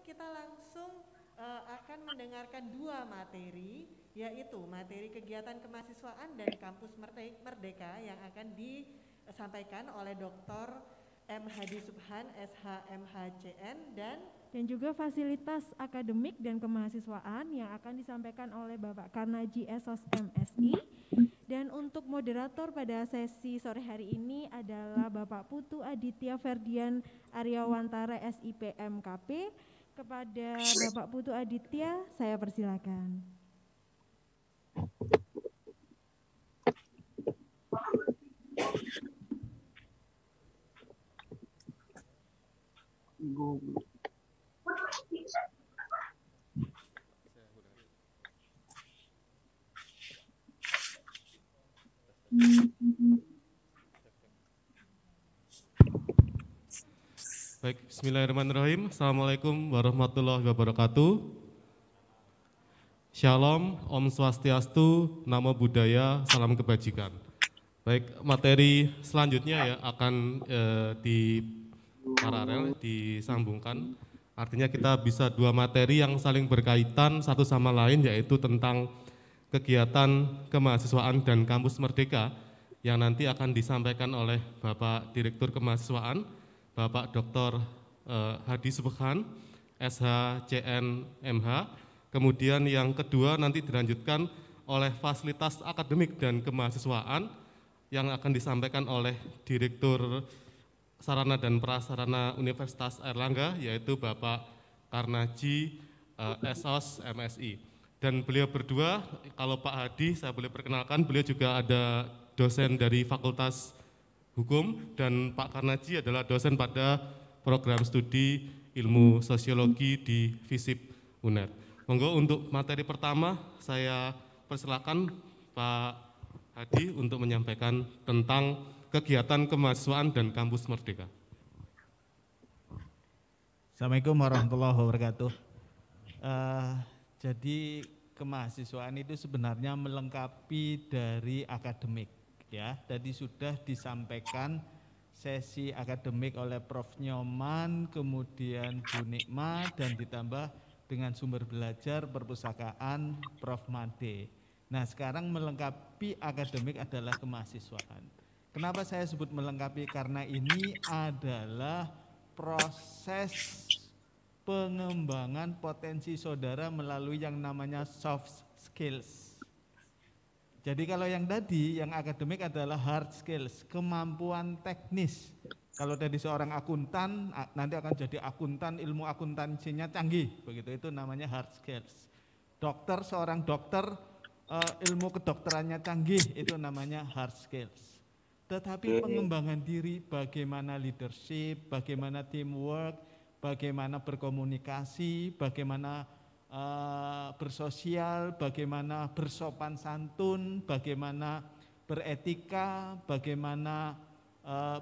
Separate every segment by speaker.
Speaker 1: kita langsung akan mendengarkan dua materi, yaitu materi kegiatan kemahasiswaan dan kampus Merdeka yang akan disampaikan oleh Dr. M. Hadi Subhan, SHMHCN,
Speaker 2: dan juga fasilitas akademik dan kemahasiswaan yang akan disampaikan oleh Bapak Karnaji Esos MSI. Dan untuk moderator pada sesi sore hari ini adalah Bapak Putu Aditya Ferdian Aryawantara SIP MKP. Kepada Bapak Putu Aditya, saya persilakan.
Speaker 3: Baik, bismillahirrahmanirrahim. Assalamualaikum warahmatullahi wabarakatuh. Shalom, Om Swastiastu, Namo Buddhaya, salam kebajikan. Baik, materi selanjutnya ya akan disambungkan. Artinya kita bisa dua materi yang saling berkaitan satu sama lain, yaitu tentang kegiatan kemahasiswaan dan kampus Merdeka yang nanti akan disampaikan oleh Bapak Direktur Kemahasiswaan, Bapak Dr. Hadi Subhan, SHCN MH. Kemudian yang kedua nanti dilanjutkan oleh fasilitas akademik dan kemahasiswaan yang akan disampaikan oleh Direktur Sarana dan Prasarana Universitas Airlangga, yaitu Bapak Karnaji Esos MSI. Dan beliau berdua, kalau Pak Hadi saya boleh perkenalkan, beliau juga ada dosen dari Fakultas Hukum, dan Pak Karnaji adalah dosen pada program studi ilmu sosiologi di FISIP UNER. Monggo untuk materi pertama saya persilakan Pak Hadi untuk menyampaikan tentang kegiatan kemahasiswaan dan kampus Merdeka.
Speaker 4: Assalamualaikum warahmatullahi wabarakatuh. Jadi kemahasiswaan itu sebenarnya melengkapi dari akademik. Ya, tadi sudah disampaikan sesi akademik oleh Prof. Nyoman, kemudian Bu Nikma, dan ditambah dengan sumber belajar perpustakaan Prof. Made. Nah, sekarang melengkapi akademik adalah kemahasiswaan. Kenapa saya sebut melengkapi? Karena ini adalah proses pengembangan potensi saudara melalui yang namanya soft skills. Jadi kalau yang tadi, yang akademik adalah hard skills, kemampuan teknis. Kalau tadi seorang akuntan, nanti akan jadi akuntan, ilmu akuntansinya canggih, begitu, itu namanya hard skills. Dokter, seorang dokter, ilmu kedokterannya canggih, itu namanya hard skills. Tetapi pengembangan diri, bagaimana leadership, bagaimana teamwork, bagaimana berkomunikasi, bagaimana bersosial, bagaimana bersopan santun, bagaimana beretika, bagaimana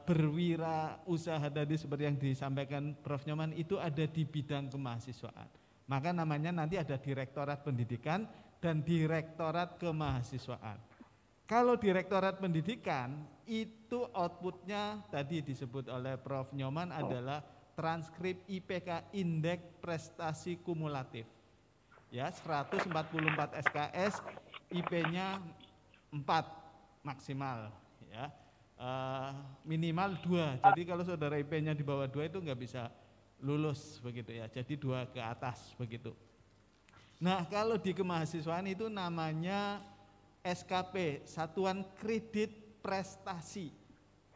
Speaker 4: berwirausaha tadi seperti yang disampaikan Prof. Nyoman, itu ada di bidang kemahasiswaan. Maka namanya nanti ada Direktorat Pendidikan dan Direktorat Kemahasiswaan. Kalau Direktorat Pendidikan itu outputnya tadi disebut oleh Prof. Nyoman adalah transkrip IPK, Indeks Prestasi Kumulatif. Ya, 144 SKS, IP-nya 4 maksimal, ya, minimal 2. Jadi kalau saudara IP-nya di bawah 2 itu nggak bisa lulus, begitu ya. Jadi 2 ke atas, begitu. Nah, kalau di kemahasiswaan itu namanya SKP, Satuan Kredit Prestasi.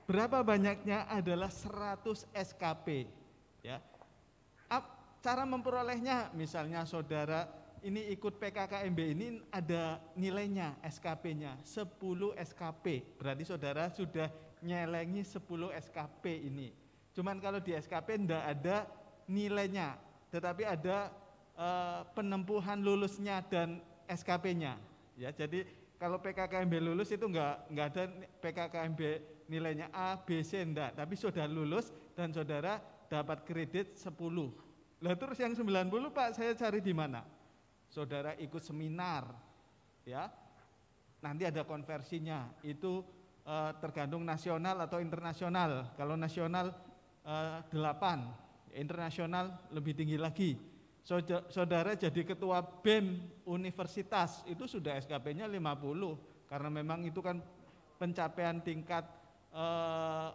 Speaker 4: Berapa banyaknya? Adalah 100 SKP, ya. Cara memperolehnya, misalnya saudara ini ikut PKKMB, ini ada nilainya, SKP-nya 10 SKP, berarti saudara sudah nyelengi 10 SKP ini. Cuman kalau di SKP enggak ada nilainya, tetapi ada penempuhan lulusnya dan SKP-nya. Ya, jadi kalau PKKMB lulus itu enggak ada PKKMB nilainya A, B, C, enggak, tapi sudah lulus dan saudara dapat kredit 10. Lah terus yang 90 Pak, saya cari di mana? Saudara ikut seminar, ya, nanti ada konversinya, itu tergantung nasional atau internasional. Kalau nasional 8, internasional lebih tinggi lagi. saudara jadi ketua BEM universitas, itu sudah SKP-nya 50, karena memang itu kan pencapaian tingkat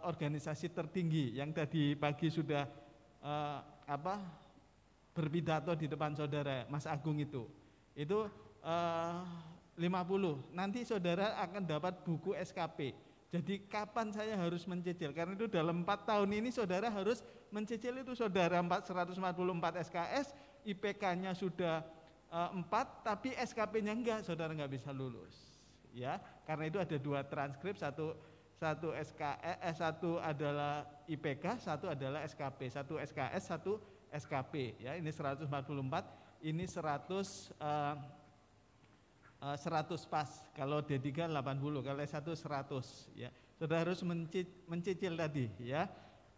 Speaker 4: organisasi tertinggi yang tadi pagi sudah berpidato di depan saudara, Mas Agung itu 50. Nanti saudara akan dapat buku SKP. Jadi kapan saya harus mencicil? Karena itu dalam 4 tahun ini saudara harus mencicil itu saudara 144 SKS, IPK-nya sudah 4, tapi SKP-nya enggak, saudara enggak bisa lulus. Ya, karena itu ada 2 transkrip, satu SKS, satu adalah IPK, satu adalah SKP, satu SKS, satu SKP. Ya, ini 144, ini 100 pas, kalau D3 80, kalau S1 100 ya. Saudara harus mencicil tadi ya.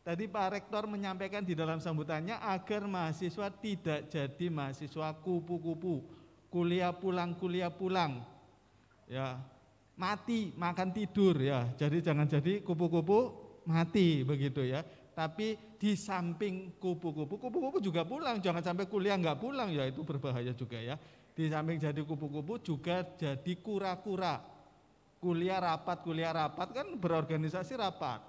Speaker 4: Tadi Pak Rektor menyampaikan di dalam sambutannya agar mahasiswa tidak jadi mahasiswa kupu-kupu, kuliah pulang ya, mati makan tidur ya. Jadi jangan jadi kupu-kupu mati begitu ya. Tapi di samping kupu-kupu juga pulang, jangan sampai kuliah enggak pulang ya, itu berbahaya juga ya. Di samping jadi kupu-kupu juga jadi kura-kura. Kuliah rapat kan berorganisasi rapat.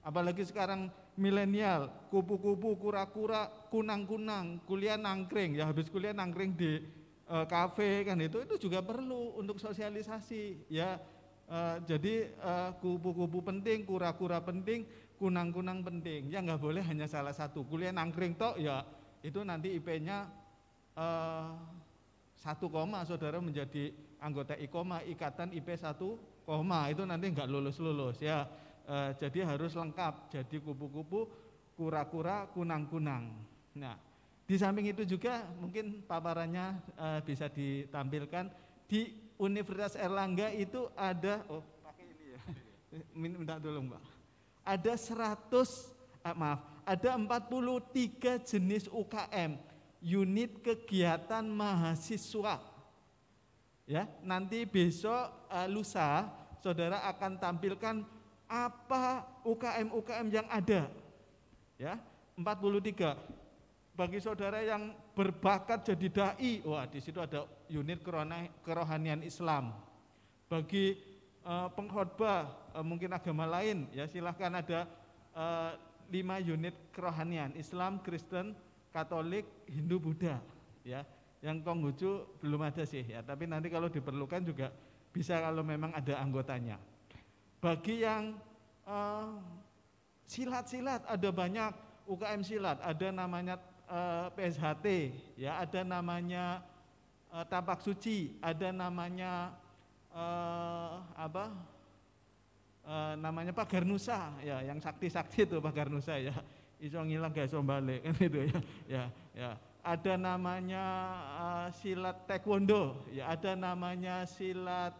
Speaker 4: Apalagi sekarang milenial, kupu-kupu, kura-kura, kunang-kunang, kuliah nangkring, ya habis kuliah nangkring di kafe kan, itu juga perlu untuk sosialisasi ya. Jadi kupu-kupu penting, kura-kura penting, kunang-kunang penting. Ya nggak boleh hanya salah satu. Kuliah nangkring tok ya itu nanti IP-nya 1, saudara menjadi anggota IKOMA, ikatan IP 1, itu nanti enggak lulus ya. Jadi harus lengkap, jadi kupu-kupu, kura-kura, kunang-kunang. Nah, di samping itu juga mungkin paparannya bisa ditampilkan di Universitas Airlangga itu ada, pakai ini ya, minta tolong Mbak. Ada 43 jenis UKM, unit kegiatan mahasiswa. Ya, nanti besok lusa saudara akan tampilkan apa UKM yang ada. Ya, 43. Bagi saudara yang berbakat jadi dai, wah di situ ada unit kerohanian Islam. Bagi pengkhotbah mungkin agama lain, ya silahkan ada 5 unit kerohanian, Islam, Kristen, Katolik, Hindu, Buddha ya. Yang Konghucu belum ada sih ya, tapi nanti kalau diperlukan juga bisa kalau memang ada anggotanya. Bagi yang silat ada banyak UKM silat, ada namanya PSHT ya, ada namanya tapak suci, ada namanya namanya pagar nusa ya, yang sakti-sakti itu pagar nusa ya. Iso ngilang gak iso balik kan itu ya. Ada namanya silat taekwondo, ya ada namanya silat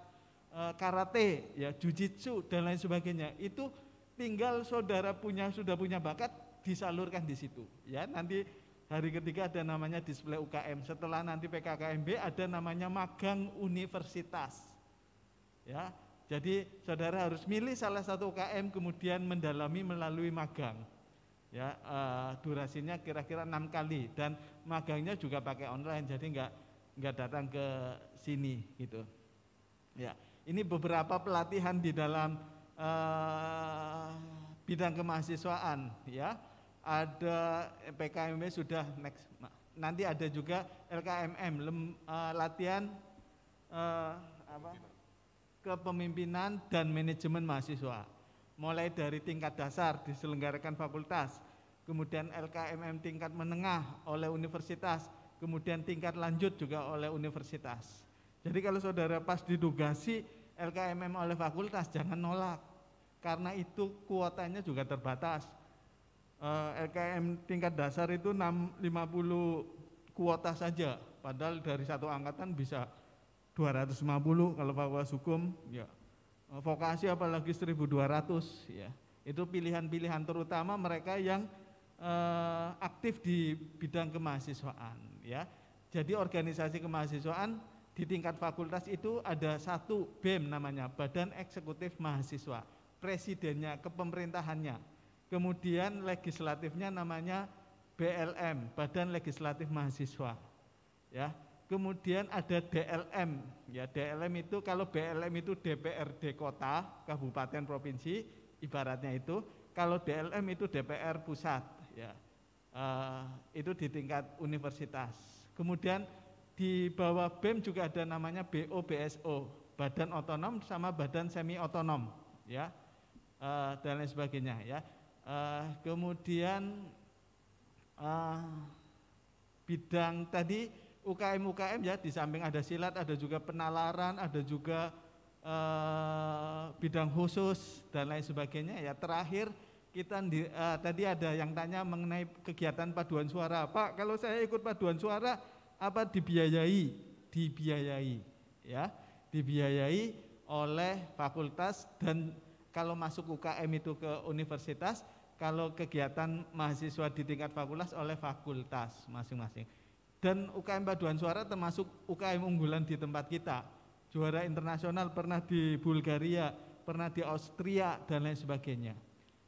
Speaker 4: karate, ya jujitsu dan lain sebagainya. Itu tinggal saudara sudah punya bakat, disalurkan di situ. Ya, nanti hari ketiga ada namanya display UKM. Setelah nanti PKKMB ada namanya magang universitas. Ya, jadi saudara harus milih salah satu UKM kemudian mendalami melalui magang. Ya, durasinya kira-kira 6 kali dan magangnya juga pakai online, jadi enggak datang ke sini gitu. Ya, ini beberapa pelatihan di dalam bidang kemahasiswaan ya. Ada PKMB sudah next, nanti ada juga LKMM latihan kepemimpinan dan manajemen mahasiswa. Mulai dari tingkat dasar diselenggarakan fakultas, kemudian LKMM tingkat menengah oleh universitas, kemudian tingkat lanjut juga oleh universitas. Jadi kalau saudara pas ditugasi LKMM oleh fakultas jangan nolak, karena itu kuotanya juga terbatas. LKM tingkat dasar itu 50 kuota saja, padahal dari satu angkatan bisa 250 kalau fakultas hukum ya. Vokasi apalagi 1.200 ya. Itu pilihan-pilihan terutama mereka yang aktif di bidang kemahasiswaan ya. Jadi organisasi kemahasiswaan di tingkat fakultas itu ada 1 BEM namanya, Badan Eksekutif Mahasiswa. Presidennya, kepemerintahannya. Kemudian legislatifnya namanya BLM, Badan Legislatif Mahasiswa. Ya. Kemudian ada DLM. Ya, DLM itu kalau BLM itu DPRD kota, kabupaten, provinsi, ibaratnya itu. Kalau DLM itu DPR pusat. Ya. Itu di tingkat universitas. Kemudian di bawah BEM juga ada namanya BO, BSO, Badan Otonom sama Badan Semi Otonom. Ya. Dan lain sebagainya. Ya. Kemudian bidang tadi UKM ya, di samping ada silat, ada juga penalaran, ada juga bidang khusus dan lain sebagainya. Ya, terakhir kita tadi ada yang tanya mengenai kegiatan paduan suara. Pak, kalau saya ikut paduan suara apa dibiayai? Dibiayai, ya, dibiayai oleh fakultas, dan kalau masuk UKM itu ke universitas, kalau kegiatan mahasiswa di tingkat fakultas oleh fakultas masing-masing. Dan UKM paduan suara termasuk UKM unggulan di tempat kita. Juara internasional pernah di Bulgaria, pernah di Austria dan lain sebagainya.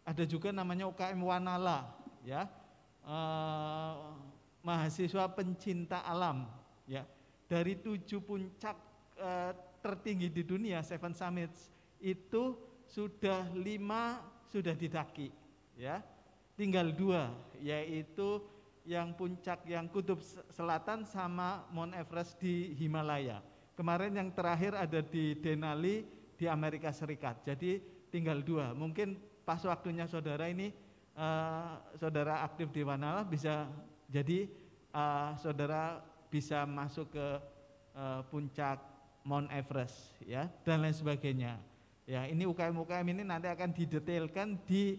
Speaker 4: Ada juga namanya UKM Wanala, ya, mahasiswa pencinta alam, ya. Dari 7 puncak tertinggi di dunia, 7 summits, itu sudah 5 sudah didaki, ya. Tinggal 2, yaitu yang puncak yang kutub selatan sama Mount Everest di Himalaya. Kemarin yang terakhir ada di Denali di Amerika Serikat. Jadi tinggal 2. Mungkin pas waktunya saudara ini, saudara aktif di Wanala, bisa jadi saudara bisa masuk ke puncak Mount Everest, ya, dan lain sebagainya. Ya, ini UKM ini nanti akan didetailkan di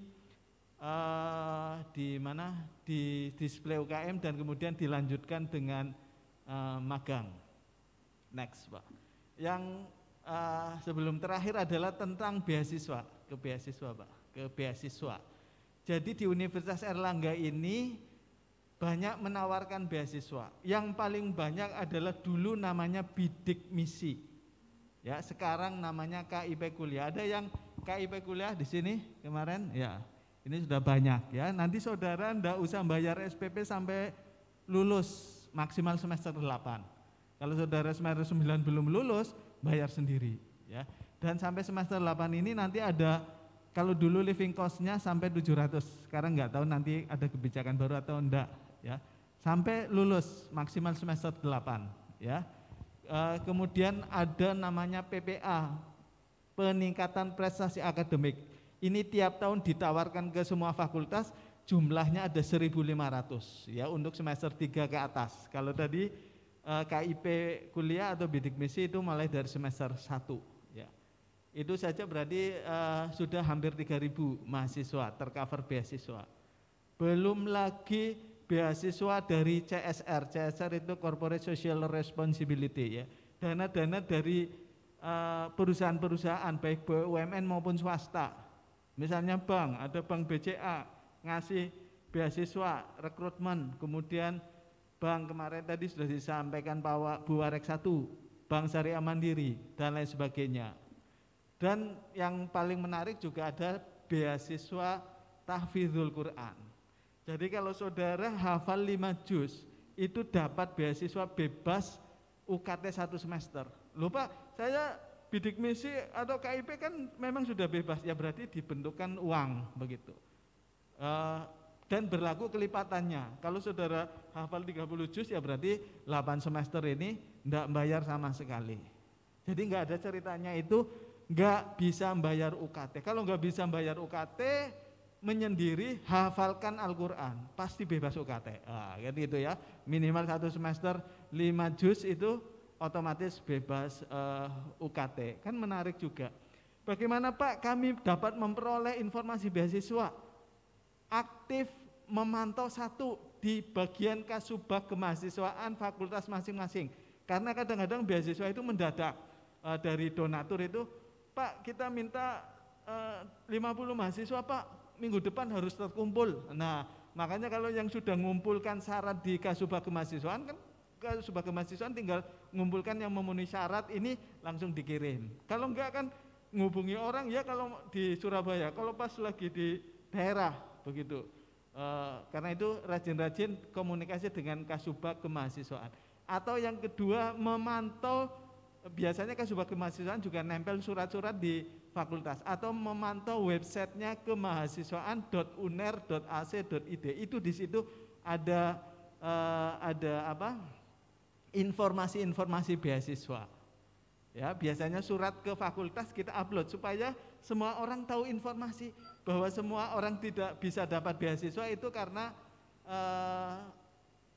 Speaker 4: mana, di display UKM, dan kemudian dilanjutkan dengan magang. Next, Pak. Yang sebelum terakhir adalah tentang beasiswa, ke beasiswa, Pak, ke beasiswa. Jadi di Universitas Airlangga ini banyak menawarkan beasiswa. Yang paling banyak adalah dulu namanya bidik misi, ya, sekarang namanya KIP kuliah. Ada yang KIP kuliah di sini kemarin, ya. Ini sudah banyak, ya. Nanti saudara ndak usah bayar SPP sampai lulus, maksimal semester 8. Kalau saudara semester 9 belum lulus, bayar sendiri, ya. Dan sampai semester 8 ini nanti ada, kalau dulu living cost-nya sampai 700, sekarang nggak tahu nanti ada kebijakan baru atau enggak, ya. Sampai lulus maksimal semester 8, ya. Kemudian ada namanya PPA, peningkatan prestasi akademik. Ini tiap tahun ditawarkan ke semua fakultas, jumlahnya ada 1.500, ya, untuk semester 3 ke atas. Kalau tadi KIP kuliah atau bidik misi itu mulai dari semester 1, ya. Itu saja berarti sudah hampir 3.000 mahasiswa tercover beasiswa. Belum lagi beasiswa dari CSR. CSR itu Corporate Social Responsibility, ya. Dana-dana dari perusahaan-perusahaan baik BUMN maupun swasta. Misalnya bank, ada bank BCA ngasih beasiswa rekrutmen, kemudian bank kemarin tadi sudah disampaikan Pak Bu Warek 1, Bank Syariah Mandiri dan lain sebagainya. Dan yang paling menarik juga ada beasiswa tahfidzul Quran. Jadi kalau saudara hafal 5 juz itu dapat beasiswa bebas UKT 1 semester. Loh Pak, saya bidik misi atau KIP kan memang sudah bebas, ya berarti dibentukkan uang begitu. Dan berlaku kelipatannya. Kalau saudara hafal 30 juz ya berarti 8 semester ini enggak bayar sama sekali. Jadi enggak ada ceritanya itu enggak bisa bayar UKT. Kalau enggak bisa bayar UKT, menyendiri hafalkan Al-Quran, pasti bebas UKT. Gitu ya. Minimal 1 semester 5 juz itu otomatis bebas UKT. Kan menarik juga. Bagaimana Pak kami dapat memperoleh informasi beasiswa? Aktif memantau satu di bagian Kasubag Kemahasiswaan fakultas masing-masing. Karena kadang-kadang beasiswa itu mendadak dari donatur itu, Pak kita minta 50 mahasiswa Pak, minggu depan harus terkumpul. Nah makanya kalau yang sudah mengumpulkan syarat di Kasubag Kemahasiswaan kan, Kasubag Kemahasiswaan tinggal mengumpulkan yang memenuhi syarat ini langsung dikirim. Kalau enggak kan ngubungi orang, ya kalau di Surabaya, kalau pas lagi di daerah begitu, Karena itu rajin-rajin komunikasi dengan Kasubag Kemahasiswaan. Atau yang kedua, memantau, biasanya Kasubag Kemahasiswaan juga nempel surat-surat di fakultas, atau memantau websitenya kemahasiswaan.uner.ac.id. Itu di situ ada informasi-informasi beasiswa. Ya, biasanya surat ke fakultas kita upload supaya semua orang tahu informasi bahwa semua orang tidak bisa dapat beasiswa itu karena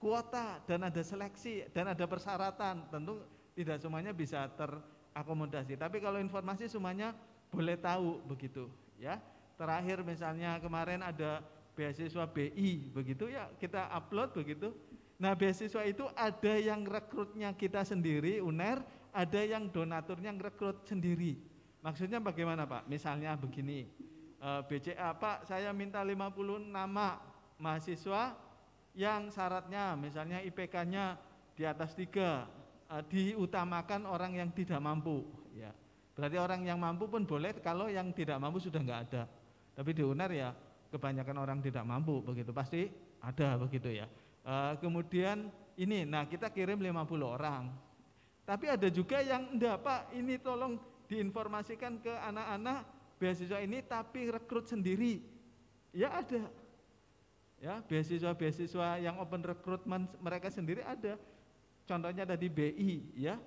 Speaker 4: kuota dan ada seleksi dan ada persyaratan. Tentu tidak semuanya bisa terakomodasi. Tapi kalau informasi semuanya boleh tahu begitu, ya. Terakhir misalnya kemarin ada beasiswa BI begitu, ya kita upload begitu. Nah, beasiswa itu ada yang rekrutnya kita sendiri UNER, ada yang donaturnya yang rekrut sendiri. Maksudnya bagaimana Pak? Misalnya begini, BCA, Pak saya minta 50 nama mahasiswa yang syaratnya misalnya IPK-nya di atas 3, diutamakan orang yang tidak mampu, ya. Berarti orang yang mampu pun boleh, kalau yang tidak mampu sudah enggak ada. Tapi di UNER ya kebanyakan orang tidak mampu begitu, pasti ada begitu ya. Kemudian ini, nah kita kirim 50 orang. Tapi ada juga yang enggak Pak, ini tolong diinformasikan ke anak-anak beasiswa ini tapi rekrut sendiri. Ya ada. Ya, beasiswa-beasiswa yang open recruitment mereka sendiri ada. Contohnya tadi BI, ya.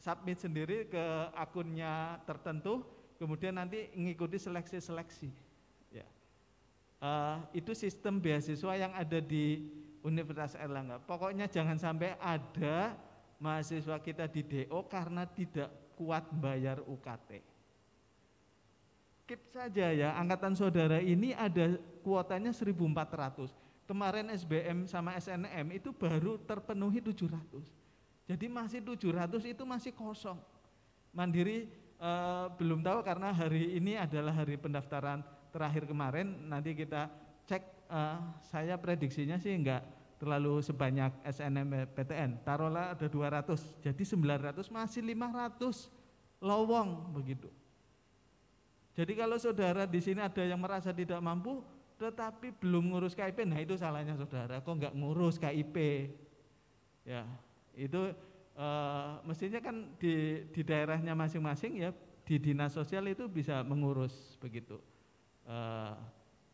Speaker 4: Submit sendiri ke akunnya tertentu, kemudian nanti mengikuti seleksi-seleksi. Ya. Itu sistem beasiswa yang ada di Universitas Airlangga. Pokoknya jangan sampai ada mahasiswa kita di DO karena tidak kuat bayar UKT. Keep saja ya, angkatan saudara ini ada kuotanya 1.400. Kemarin SBM sama SNM itu baru terpenuhi 700. Jadi masih 700 itu masih kosong. Mandiri belum tahu karena hari ini adalah hari pendaftaran terakhir kemarin. Nanti kita cek, saya prediksinya sih enggak terlalu sebanyak SNM PTN. Taruhlah ada 200, jadi 900 masih 500 lowong begitu. Jadi kalau saudara di sini ada yang merasa tidak mampu tetapi belum ngurus KIP, nah itu salahnya saudara, kok enggak ngurus KIP. Ya. Itu mestinya kan di daerahnya masing-masing ya, di dinas sosial itu bisa mengurus begitu.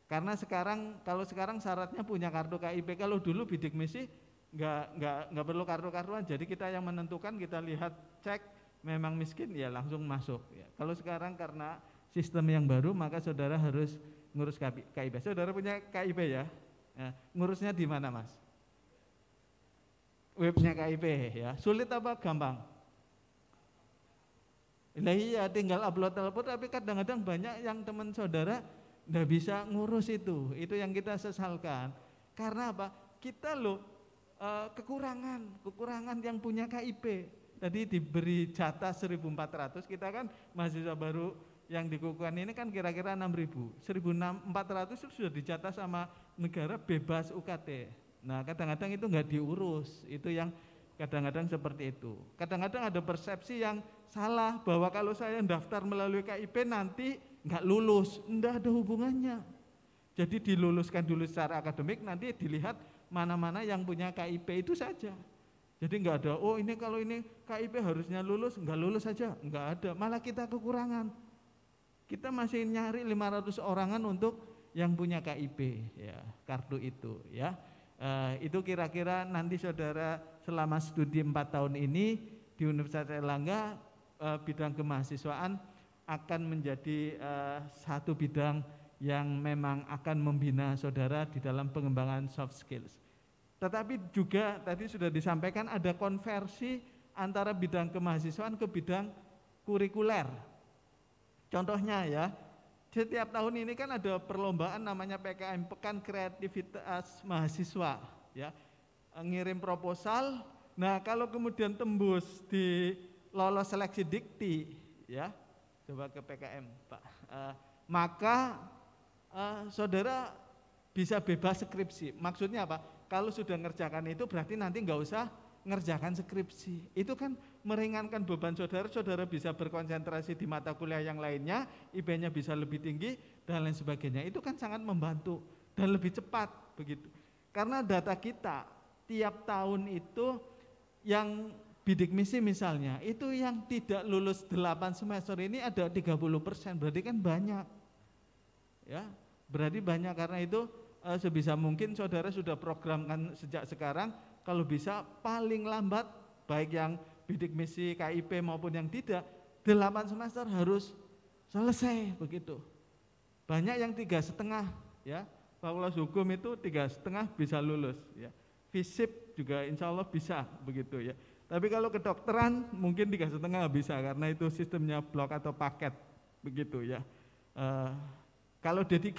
Speaker 4: Karena sekarang, kalau sekarang syaratnya punya kartu KIP, kalau dulu bidik misi nggak perlu kartu-kartuan, jadi kita yang menentukan, kita lihat cek memang miskin ya langsung masuk. Ya. Kalau sekarang karena sistem yang baru maka saudara harus ngurus KIP. Saudara punya KIP ya? Nah, ngurusnya di mana Mas? Webnya KIP ya. Sulit apa gampang? Nah iya, tinggal upload, tapi kadang-kadang banyak yang teman saudara nggak bisa ngurus itu yang kita sesalkan. Karena apa? Kita loh kekurangan yang punya KIP. Tadi diberi jatah 1.400, kita kan mahasiswa baru yang dikukuhkan ini kan kira-kira 6.000. 1.400 itu sudah dijatah sama negara bebas UKT. Nah kadang-kadang itu nggak diurus, itu yang kadang-kadang seperti itu. Kadang-kadang ada persepsi yang salah bahwa kalau saya daftar melalui KIP nanti nggak lulus, enggak ada hubungannya. Jadi diluluskan dulu secara akademik, nanti dilihat mana-mana yang punya KIP itu saja. Jadi nggak ada, oh ini kalau ini KIP harusnya lulus, nggak lulus saja, nggak ada. Malah kita kekurangan. Kita masih nyari 500 orangan untuk yang punya KIP, ya kartu itu, ya. Itu kira-kira nanti saudara selama studi 4 tahun ini di Universitas Airlangga, bidang kemahasiswaan akan menjadi satu bidang yang memang akan membina saudara di dalam pengembangan soft skills. Tetapi juga tadi sudah disampaikan ada konversi antara bidang kemahasiswaan ke bidang kurikuler. Contohnya ya, setiap tahun ini kan ada perlombaan namanya PKM, Pekan Kreativitas Mahasiswa, ya. Ngirim proposal. Nah, kalau kemudian tembus di lolos seleksi dikti, ya. Coba ke PKM, Pak. Maka saudara bisa bebas skripsi. Maksudnya apa? Kalau sudah ngerjakan itu berarti nanti nggak usah ngerjakan skripsi. Itu kan meringankan beban saudara, saudara bisa berkonsentrasi di mata kuliah yang lainnya, IP-nya bisa lebih tinggi dan lain sebagainya. Itu kan sangat membantu. dan lebih cepat begitu. Karena data kita tiap tahun itu yang bidik misi misalnya, itu yang tidak lulus 8 semester ini ada 30%, berarti kan banyak. Ya, berarti banyak, karena itu sebisa mungkin saudara sudah programkan sejak sekarang, kalau bisa paling lambat baik yang bidik misi KIP maupun yang tidak, 8 semester harus selesai begitu. Banyak yang 3,5 ya, fakultas hukum itu 3,5 bisa lulus ya. FISIP juga insya Allah bisa begitu ya. Tapi kalau kedokteran mungkin 3,5 bisa, karena itu sistemnya blok atau paket begitu ya. Kalau D3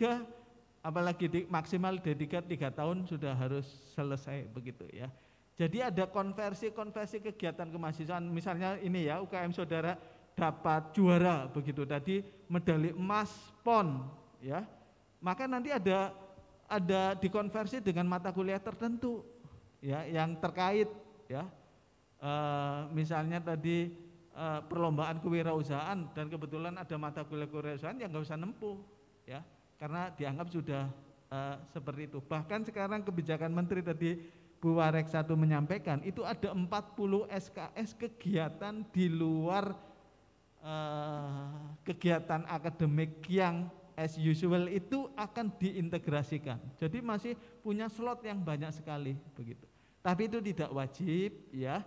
Speaker 4: apalagi maksimal D3 3 tahun sudah harus selesai begitu ya. Jadi ada konversi kegiatan kemahasiswaan, misalnya ini ya, UKM saudara dapat juara begitu tadi, medali emas PON ya, maka nanti ada dikonversi dengan mata kuliah tertentu ya yang terkait ya. Misalnya tadi perlombaan kewirausahaan, dan kebetulan ada mata kuliah kewirausahaan yang nggak usah nempuh ya, karena dianggap sudah seperti itu. Bahkan sekarang kebijakan menteri tadi Bu Warek 1 menyampaikan itu ada 40 SKS kegiatan di luar kegiatan akademik yang as usual itu akan diintegrasikan. Jadi masih punya slot yang banyak sekali begitu. Tapi itu tidak wajib ya.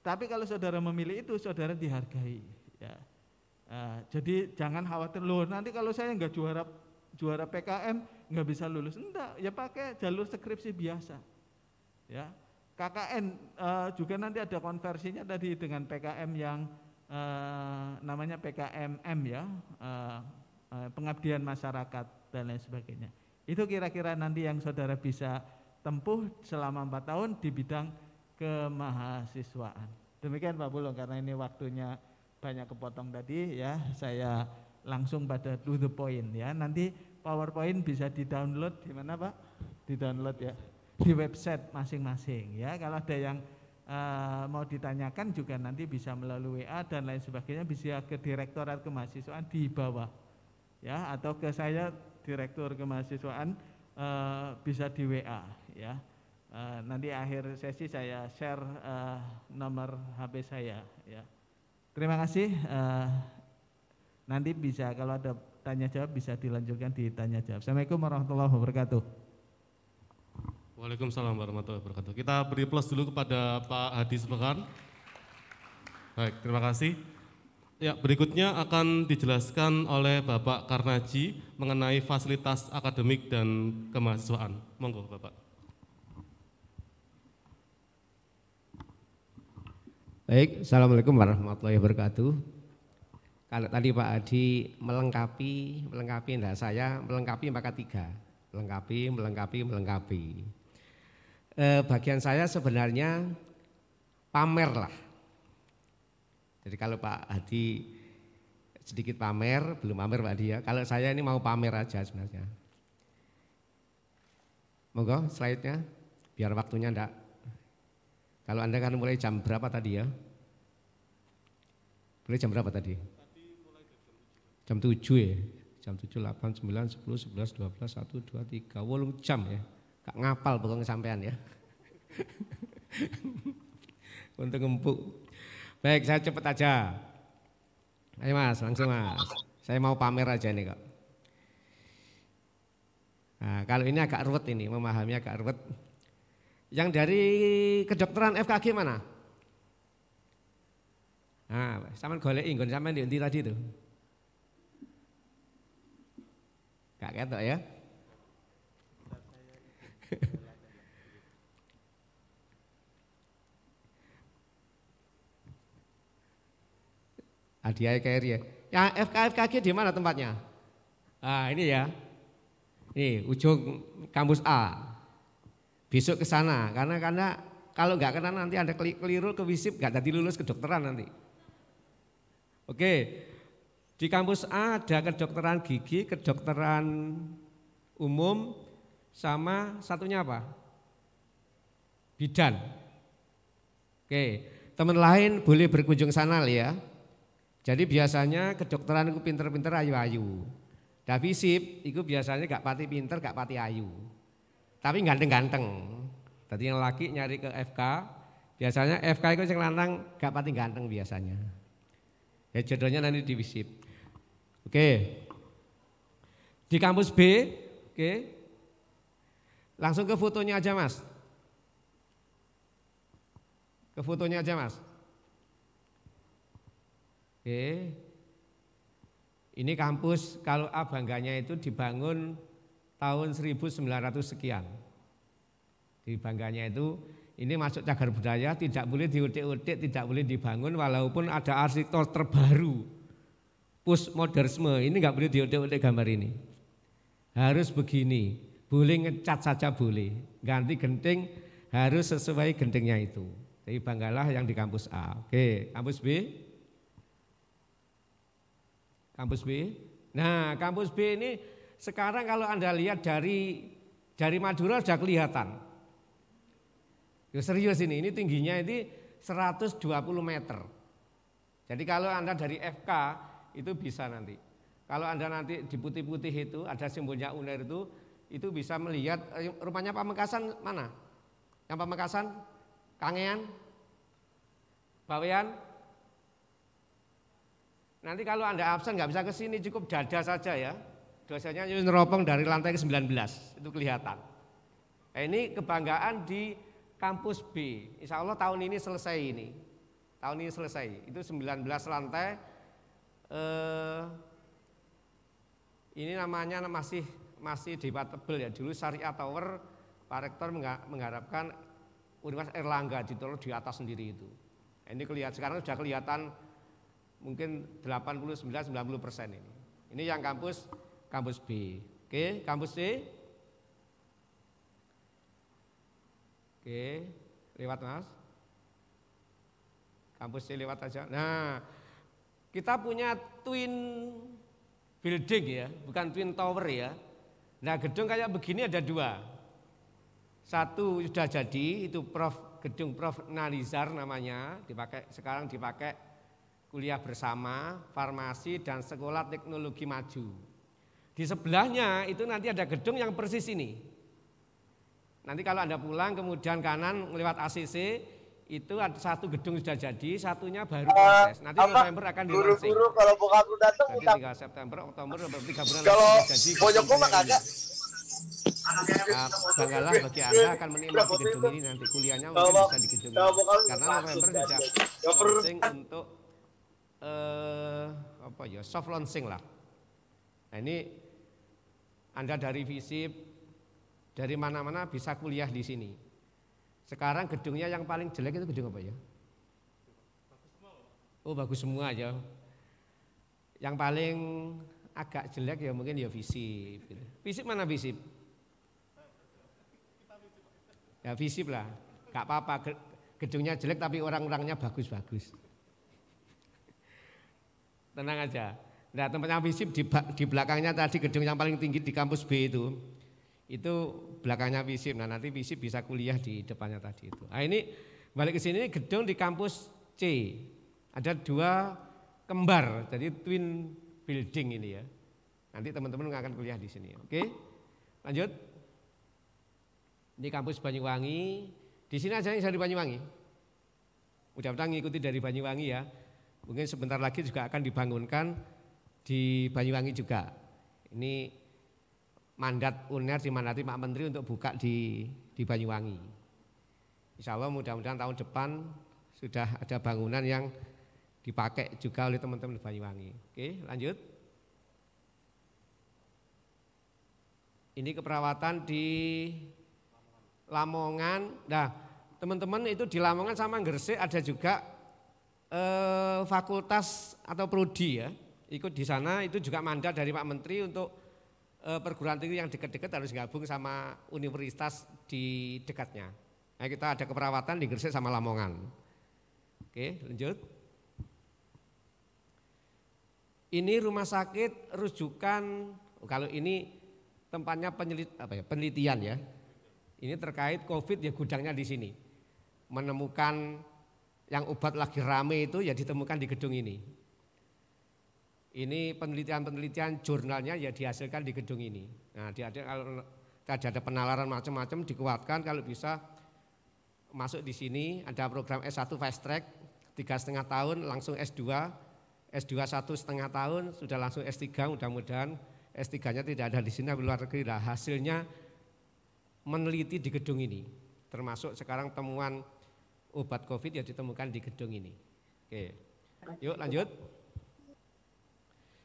Speaker 4: Tapi kalau saudara memilih itu, saudara dihargai ya. Jadi jangan khawatir, loh nanti kalau saya nggak juara PKM nggak bisa lulus. Enggak, ya pakai jalur skripsi biasa ya. KKN juga nanti ada konversinya tadi dengan PKM yang namanya PKMM ya, pengabdian masyarakat dan lain sebagainya. Itu kira-kira nanti yang saudara bisa tempuh selama 4 tahun di bidang kemahasiswaan. Demikian Pak Bulung, karena ini waktunya banyak kepotong tadi ya, saya langsung pada to the point ya. Nanti PowerPoint bisa di-download di mana Pak? Di-download ya di website masing-masing ya. Kalau ada yang mau ditanyakan juga nanti bisa melalui WA dan lain sebagainya, bisa ke Direktorat Kemahasiswaan di bawah ya, atau ke saya Direktur Kemahasiswaan bisa di WA ya. Nanti akhir sesi saya share nomor HP saya ya. Terima kasih. Nanti bisa kalau ada tanya jawab bisa dilanjutkan di tanya jawab. Assalamualaikum warahmatullahi wabarakatuh.
Speaker 3: Waalaikumsalam warahmatullahi wabarakatuh. Kita beri plus dulu kepada Pak Hadi Sepekan. Baik, terima kasih. Ya, berikutnya akan dijelaskan oleh Bapak Karnaji mengenai fasilitas akademik dan kemahasiswaan. Monggo Bapak.
Speaker 5: Baik, Assalamualaikum warahmatullahi wabarakatuh. Kalau tadi Pak Hadi melengkapi, nah saya melengkapi maka 3. Melengkapi. Bagian saya sebenarnya pamer lah. Jadi kalau Pak Hadi sedikit pamer, belum pamer Pak Hadi ya. Kalau saya ini mau pamer aja sebenarnya. Monggo slide-nya, biar waktunya enggak. Kalau Anda kan mulai jam berapa tadi ya? Mulai jam berapa tadi? Jam 7 ya? Jam 7, 8, 9, 10, 11, 12, 1, 2, 3, 8 jam ya? Gak ngapal pokoknya sampean ya. Untuk empuk. Baik, saya cepet aja. Ayo Mas, langsung Mas. Saya mau pamer aja nih kok. Nah, kalau ini agak ruwet ini, memahami agak ruwet. Yang dari kedokteran FKG mana? Nah, sampean goleki nggon sampean di tadi itu. Gak ketok ya? Hadiah KRI ya. Ya FKG di mana tempatnya? Ah ini ya. Nih ujung kampus A. Besok ke sana karena kalau nggak kena nanti Anda keliru ke WISIP nggak jadi lulus kedokteran nanti. Oke. Di kampus A ada kedokteran gigi, kedokteran umum, sama satunya apa? Bidan. Oke, teman lain boleh berkunjung sana ya. Jadi biasanya kedokteran itu pinter-pinter ayu-ayu. Nah FISIP itu biasanya gak pati pinter, gak pati ayu, tapi ganteng-ganteng. Tadi yang laki nyari ke FK, biasanya FK itu yang lanang gak pati ganteng biasanya. Ya jodohnya nanti di FISIP. Oke. Di kampus B, oke. Langsung ke fotonya aja Mas. Ke fotonya aja Mas. Oke. Ini kampus kalau bangganya itu dibangun tahun 1900 sekian. Di bangganya itu ini masuk cagar budaya, tidak boleh diutik-utik, tidak boleh dibangun walaupun ada arsitektur terbaru. Postmodernisme, ini enggak boleh diutik-utik gambar ini. Harus begini, boleh ngecat saja boleh. Ganti genting harus sesuai gentingnya itu. Jadi banggalah yang di kampus A. Oke, kampus B. Kampus B. Nah, kampus B ini sekarang kalau Anda lihat dari Madura sudah kelihatan. Ya serius ini tingginya ini 120 meter. Jadi kalau Anda dari FK itu bisa nanti. Kalau Anda nanti di putih-putih itu ada simbolnya UNER itu bisa melihat rumahnya Pamekasan mana? Yang Pamekasan? Kangean? Bawean? Nanti kalau Anda absen nggak bisa ke sini, cukup dada saja ya. Dosanya neropong dari lantai ke-19, itu kelihatan. Nah, ini kebanggaan di kampus B. Insya Allah tahun ini selesai ini. Tahun ini selesai. Itu 19 lantai. Ini namanya masih debatable ya. Dulu Syariah Tower, Pak Rektor mengharapkan Universitas Erlangga ditaruh di atas sendiri itu. Nah, ini kelihatan sekarang sudah kelihatan mungkin 89-90% ini. Ini yang kampus B. Oke, kampus C. Oke, lewat Mas. Kampus C lewat aja. Nah, kita punya twin building ya, bukan twin tower ya. Nah, gedung kayak begini ada dua. Satu sudah jadi, itu gedung Prof. Nalizar namanya, sekarang dipakai kuliah bersama, farmasi dan sekolah teknologi maju. Di sebelahnya itu nanti ada gedung yang persis ini. Nanti kalau Anda pulang kemudian kanan lewat ACC itu ada satu gedung sudah jadi, satunya baru proses. Nanti November akan di-launching.
Speaker 6: Guru-guru kalau bokap lu datang
Speaker 5: nanti 3 September, Oktober, 3 bulan
Speaker 6: kalau
Speaker 5: jadi.
Speaker 6: bonyokku mah kagak.
Speaker 5: Banggalah bagi Anda akan menikmati gedung ini nanti kuliahnya mungkin bisa di gedung ini. Karena November sudah launching untuk soft launching lah. Nah ini Anda dari FISIP dari mana-mana bisa kuliah di sini. Sekarang gedungnya yang paling jelek itu gedung apa ya? Oh bagus semua aja. Yang paling agak jelek ya mungkin ya FISIP. FISIP mana FISIP? Ya FISIP lah. Gak apa-apa gedungnya jelek tapi orang-orangnya bagus-bagus. Tenang aja. Nah tempatnya FISIP di belakangnya tadi gedung yang paling tinggi di kampus B itu belakangnya FISIP. Nah nanti FISIP bisa kuliah di depannya tadi itu. Nah ini balik ke sini gedung di kampus C. Ada dua kembar, jadi twin building ini ya. Nanti teman-teman akan kuliah di sini. Oke, lanjut. Ini kampus Banyuwangi. Di sini aja yang dari Banyuwangi. Mudah-mudahan ngikuti dari Banyuwangi ya. Mungkin sebentar lagi juga akan dibangunkan di Banyuwangi juga. Ini mandat UNER dimandati Pak Menteri untuk buka di Banyuwangi. Insya Allah mudah-mudahan tahun depan sudah ada bangunan yang dipakai juga oleh teman-teman di Banyuwangi. Oke, lanjut. Ini keperawatan di Lamongan. Nah, teman-teman itu di Lamongan sama Gresik ada juga fakultas atau prodi ya. Ikut di sana itu juga mandat dari Pak Menteri untuk perguruan tinggi yang dekat-dekat harus gabung sama universitas di dekatnya. Nah, kita ada keperawatan di Gresik sama Lamongan. Oke, lanjut. Ini rumah sakit rujukan, kalau ini tempatnya penelitian ya. Ini terkait COVID ya gudangnya di sini. Menemukan yang obat lagi rame itu ya ditemukan di gedung ini. Ini penelitian-penelitian jurnalnya ya dihasilkan di gedung ini. Nah, kalau tadi ada penalaran macam-macam dikuatkan kalau bisa masuk di sini. Ada program S1 fast track 3,5 tahun langsung S2, S2 1,5 tahun sudah langsung S3. Mudah-mudahan S3-nya tidak ada di sini tapi luar negeri. Nah, hasilnya meneliti di gedung ini. Termasuk sekarang temuan obat COVID ya ditemukan di gedung ini. Oke, yuk lanjut.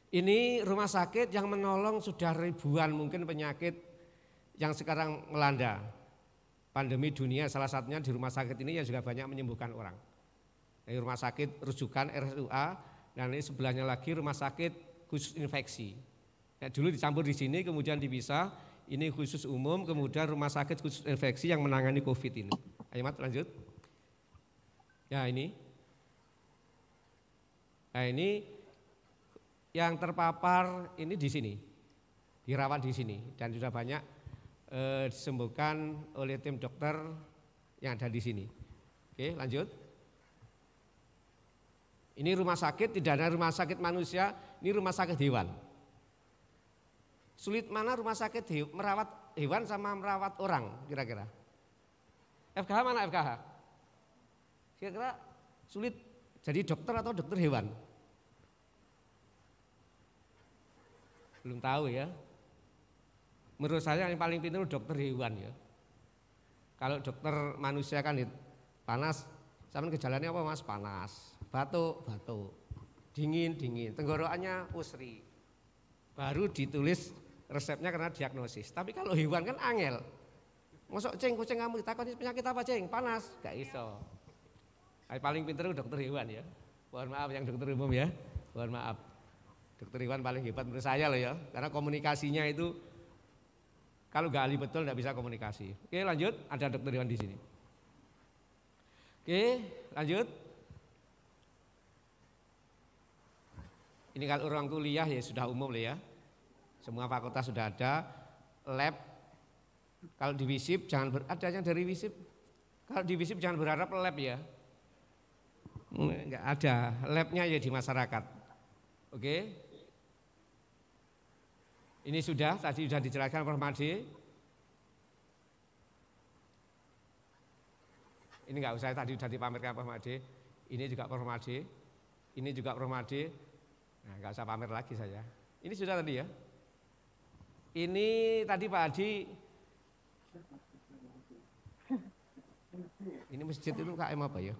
Speaker 5: Ini rumah sakit yang menolong sudah ribuan mungkin penyakit yang sekarang melanda. Pandemi dunia salah satunya di rumah sakit ini yang juga banyak menyembuhkan orang. Ini rumah sakit rujukan RSUA dan ini sebelahnya lagi rumah sakit khusus infeksi. Ya, dulu dicampur di sini kemudian dipisah, ini khusus umum kemudian rumah sakit khusus infeksi yang menangani COVID ini. Ayo Mat lanjut. Ya ini. Nah ini yang terpapar ini di sini, dirawat di sini dan sudah banyak disembuhkan oleh tim dokter yang ada di sini. Oke, lanjut. Ini rumah sakit, tidak ada rumah sakit manusia, ini rumah sakit hewan. Sulit mana rumah sakit merawat hewan sama merawat orang kira-kira? FKH mana FKH? Kira-kira sulit jadi dokter atau dokter hewan? Belum tahu ya. Menurut saya yang paling pintar dokter hewan ya. Kalau dokter manusia kan panas, sama gejalanya apa Mas? Panas, batuk, dingin, tenggorokannya usri. Baru ditulis resepnya karena diagnosis. Tapi kalau hewan kan angel. Mosok kucing kamu ditakoni penyakit apa ceng? Panas, gak iso. Yang paling pintar dokter hewan ya. Mohon maaf yang dokter umum ya. Mohon maaf. Dokter hewan paling hebat menurut saya loh ya, karena komunikasinya itu kalau gak ahli betul tidak bisa komunikasi. Oke lanjut, ada dokter hewan di sini. Oke lanjut. Ini kalau orang kuliah ya sudah umum lah ya, semua fakultas sudah ada lab. Kalau di WISIP jangan ada yang dari WISIP. Kalau di WISIP jangan berharap lab ya, enggak ada labnya ya di masyarakat. Oke. Ini tadi sudah dijelaskan Prof. Made. Ini enggak usah tadi sudah dipamerkan Prof. Made. Ini juga Prof. Made. Ini juga Prof. Made. Nah, enggak usah pamer lagi saya. Ini sudah tadi ya. Ini tadi Pak Adi. Ini masjid itu KM apa ya?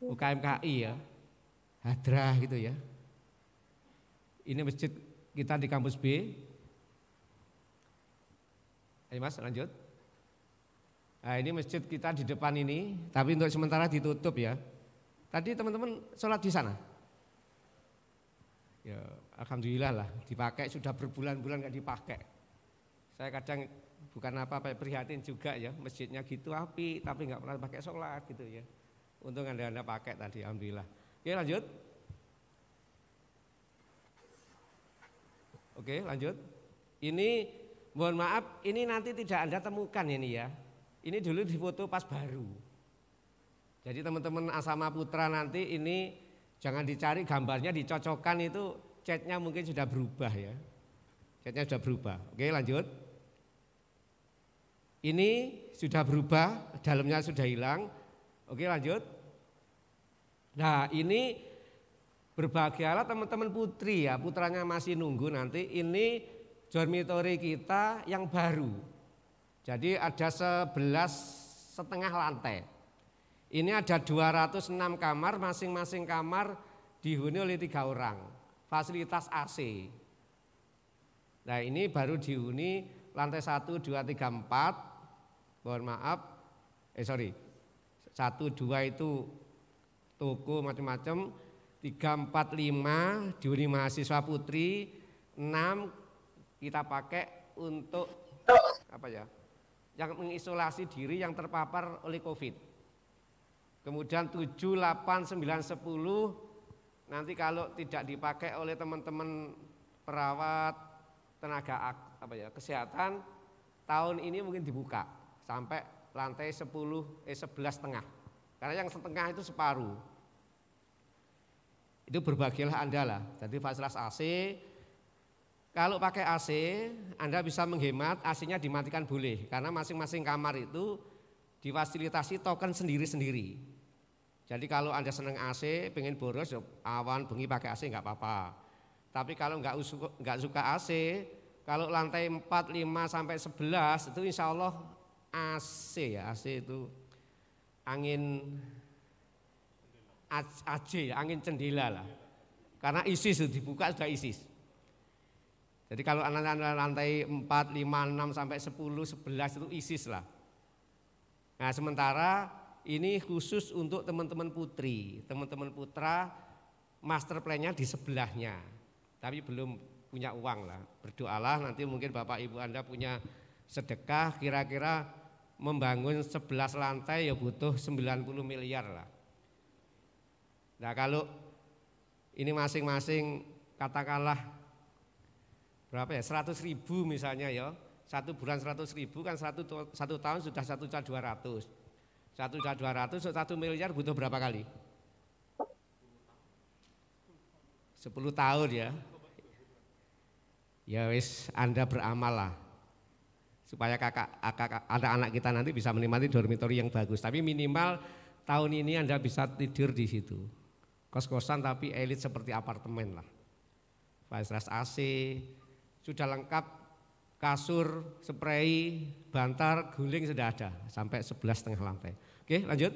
Speaker 5: UKMKI ya. Hadrah gitu ya. Ini masjid kita di kampus B. Ayo Mas lanjut. Nah ini masjid kita di depan ini, tapi untuk sementara ditutup ya. Tadi teman-teman sholat di sana? Ya alhamdulillah lah, dipakai sudah berbulan-bulan nggak dipakai. Saya kadang bukan apa-apa prihatin juga ya, masjidnya gitu api, tapi nggak pernah pakai sholat gitu ya. Untung anda pakai tadi, alhamdulillah. Oke lanjut. Oke lanjut. Ini mohon maaf, ini nanti tidak Anda temukan ini ya. Ini dulu difoto pas baru. Jadi teman-teman Asama Putra nanti ini jangan dicari gambarnya, dicocokkan itu catnya mungkin sudah berubah ya. Catnya sudah berubah. Oke lanjut. Ini sudah berubah, dalamnya sudah hilang. Oke lanjut. Nah ini berbahagialah teman-teman putri ya, putranya masih nunggu nanti. Ini dormitory kita yang baru. Jadi ada 11,5 lantai. Ini ada 206 kamar, masing-masing kamar dihuni oleh 3 orang. Fasilitas AC. Nah ini baru dihuni lantai 1, 2, 3, 4. Mohon maaf, 1, 2 itu toko macam-macam. 3, 4, 5 dihuni mahasiswa putri, 6 kita pakai untuk apa ya? Yang mengisolasi diri yang terpapar oleh COVID. Kemudian 7, 8, 9, 10 nanti kalau tidak dipakai oleh teman-teman perawat tenaga kesehatan tahun ini mungkin dibuka sampai lantai 11,5. Karena yang setengah itu separuh. Itu berbahagialah Anda lah. Jadi fasilitas AC, kalau pakai AC Anda bisa menghemat, AC-nya dimatikan boleh. Karena masing-masing kamar itu difasilitasi token sendiri-sendiri. Jadi kalau Anda senang AC, pengen boros, awan bengi pakai AC nggak apa-apa. Tapi kalau nggak suka AC, kalau lantai 4, 5 sampai 11 itu insya Allah AC ya, AC itu angin AC, angin jendela lah. Karena ISIS itu dibuka sudah ISIS. Jadi kalau lantai 4, 5, 6 sampai 10, 11 itu ISIS lah. Nah sementara ini khusus untuk teman-teman putri, teman-teman putra master plan-nya di sebelahnya. Tapi belum punya uang lah. Berdoalah nanti mungkin Bapak Ibu Anda punya sedekah kira-kira membangun 11 lantai ya butuh 90 miliar lah. Nah kalau ini masing-masing katakanlah berapa ya 100.000 misalnya ya, 1 bulan 100.000 kan satu tahun sudah 1.200.000. 1.200.000, 1 miliar butuh berapa kali? 10 tahun ya. Ya wis Anda beramal lah supaya anak-anak kita nanti bisa menikmati dormitory yang bagus. Tapi minimal tahun ini Anda bisa tidur di situ. Kos-kosan tapi elit seperti apartemen lah. Fasilitas AC sudah lengkap, kasur, spray, bantal, guling sudah ada sampai 11,5 lantai. Oke, lanjut.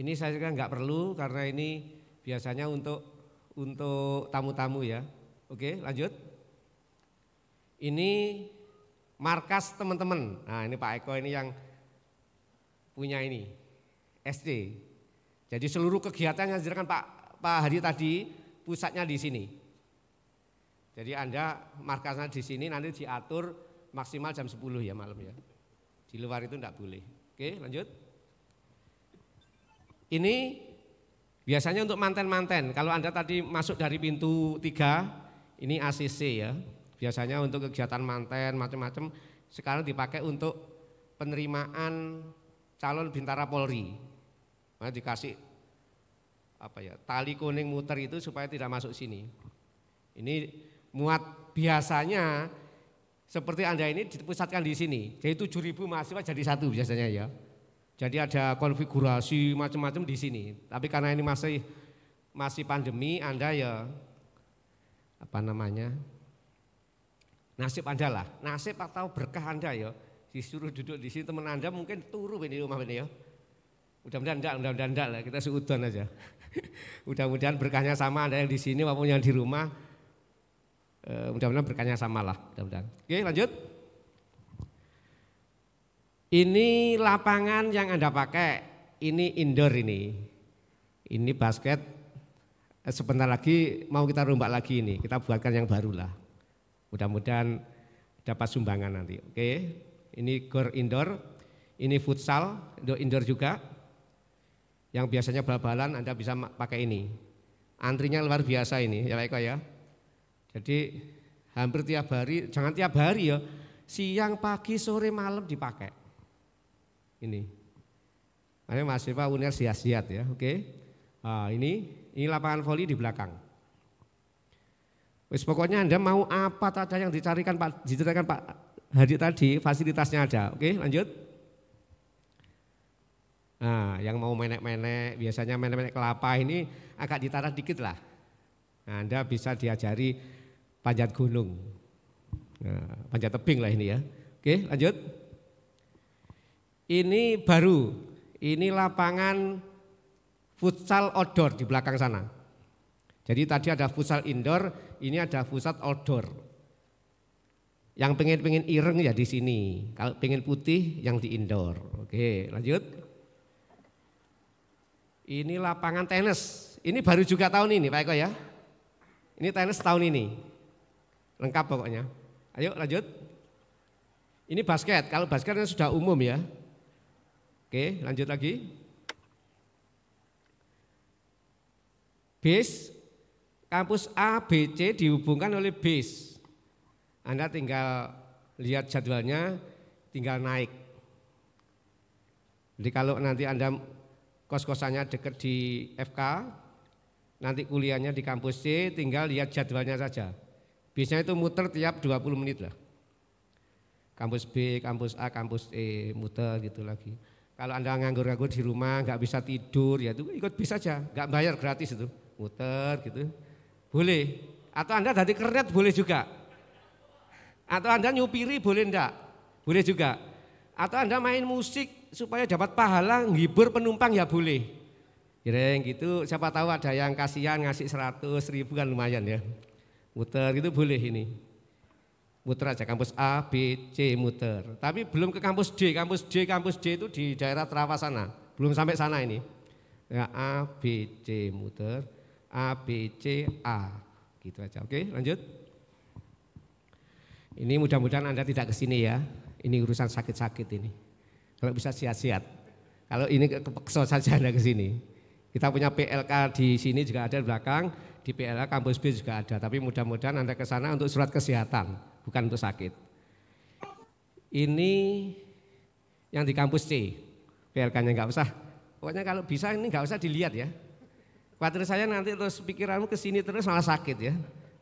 Speaker 5: Ini saya kira nggak perlu karena ini biasanya untuk tamu-tamu ya. Oke, lanjut. Ini markas teman-teman. Nah, ini Pak Eko ini yang punya ini SD. Jadi seluruh kegiatan yang dijelaskan Pak Hadi tadi pusatnya di sini. Jadi Anda markasnya di sini nanti diatur maksimal jam 10 ya malam ya. Di luar itu enggak boleh. Oke, lanjut. Ini biasanya untuk manten-manten. Kalau Anda tadi masuk dari pintu 3, ini ACC ya. Biasanya untuk kegiatan manten macam-macam sekarang dipakai untuk penerimaan calon bintara Polri. Nah, dikasih tali kuning muter itu supaya tidak masuk sini. Ini muat biasanya seperti Anda ini dipusatkan di sini. Jadi 7.000 mahasiswa jadi satu biasanya ya. Jadi ada konfigurasi macam-macam di sini. Tapi karena ini masih pandemi, Anda ya nasib Anda lah, nasib atau berkah Anda ya. Disuruh duduk di sini teman Anda mungkin turu di rumah ini ya. Mudah-mudahan enggak lah, kita seudon aja. Mudah-mudahan berkahnya sama Anda yang di sini maupun yang di rumah. Mudah-mudahan berkahnya sama lah, mudah-mudahan. Oke, lanjut. Ini lapangan yang Anda pakai, ini indoor ini. Ini basket. Sebentar lagi mau kita rombak lagi ini, kita buatkan yang baru lah. Mudah-mudahan dapat sumbangan nanti. Oke. Ini gor indoor, ini futsal, indoor juga. Yang biasanya bal-balan Anda bisa pakai ini. Antrinya luar biasa ini, ya Pak Eko ya. Jadi hampir tiap hari, jangan tiap hari ya, siang, pagi, sore, malam dipakai. Ini. Ini mahasiswa UNER siat-siat ya, oke. Nah, ini lapangan voli di belakang. Wis pokoknya Anda mau apa saja yang diceritakan Pak Hadi tadi, fasilitasnya ada. Oke, lanjut. Nah, yang mau menek-menek, biasanya menek-menek kelapa ini agak ditarik dikit lah. Nah, Anda bisa diajari panjat gunung. Nah, panjat tebing lah ini ya. Oke, lanjut. Ini baru, ini lapangan futsal outdoor di belakang sana. Jadi tadi ada futsal indoor, ini ada futsal outdoor. Yang pengen ireng ya di sini. Kalau pengen putih yang di indoor. Oke, lanjut. Ini lapangan tenis. Ini baru juga tahun ini, Pak Eko ya. Ini tenis tahun ini. Lengkap pokoknya. Ayo lanjut. Ini basket. Kalau basketnya sudah umum ya. Oke, lanjut lagi. Base kampus A, B, C dihubungkan oleh base. Anda tinggal lihat jadwalnya, tinggal naik. Jadi kalau nanti Anda kos-kosannya dekat di FK, nanti kuliahnya di kampus C, tinggal lihat jadwalnya saja. Biasanya itu muter tiap 20 menit lah. Kampus B, kampus A, kampus E, muter gitu lagi. Kalau Anda nganggur-nganggur di rumah, nggak bisa tidur, ya itu ikut bis saja, nggak bayar, gratis itu, muter gitu. Boleh. Atau Anda dari kernet boleh juga. Atau Anda nyupiri boleh enggak? Boleh juga. Atau Anda main musik supaya dapat pahala menghibur penumpang ya boleh. Kira-kira gitu, siapa tahu ada yang kasihan ngasih 100.000 kan lumayan ya. Muter gitu boleh ini. Muter aja kampus A, B, C muter. Tapi belum ke kampus D. Kampus D itu di daerah Terawas sana. Belum sampai sana ini. Ya, A, B, C muter. A, B, C, A. Gitu aja. Oke, lanjut. Ini mudah-mudahan Anda tidak ke sini ya. Ini urusan sakit-sakit ini. Kalau bisa sehat-sehat. Kalau ini kepeksa saja Anda ke sini. Kita punya PLK di sini juga ada di belakang. Di PLK kampus B juga ada. Tapi mudah-mudahan Anda ke sana untuk surat kesehatan, bukan untuk sakit. Ini yang di kampus C. PLK-nya nggak usah. Pokoknya kalau bisa ini nggak usah dilihat ya. Khawatir saya nanti terus pikiranmu ke sini terus malah sakit ya.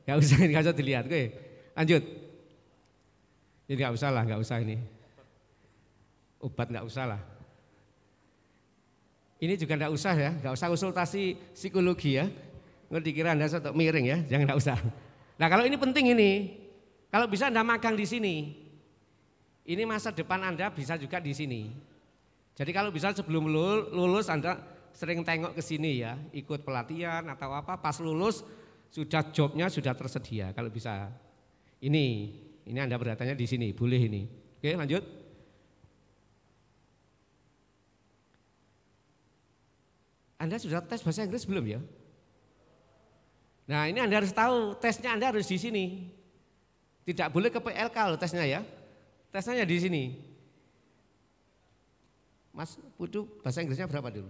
Speaker 5: Nggak usah dilihat. Oke, lanjut. Ini nggak usah lah, nggak usah ini. Obat nggak usah lah. Ini juga nggak usah ya, nggak usah konsultasi psikologi ya. Nggak dikira Anda satu miring ya, jangan nggak usah. Nah kalau ini penting ini, kalau bisa Anda magang di sini. Ini masa depan Anda bisa juga di sini. Jadi kalau bisa sebelum lulus Anda sering tengok ke sini ya, ikut pelatihan atau apa, pas lulus sudah jobnya sudah tersedia kalau bisa. Ini Anda berdatanya di sini, boleh ini. Oke, lanjut. Anda sudah tes bahasa Inggris belum ya? Nah, ini Anda harus tahu, tesnya Anda harus di sini. Tidak boleh ke PLK loh tesnya ya. Tesnya di sini. Mas Putu bahasa Inggrisnya berapa dulu?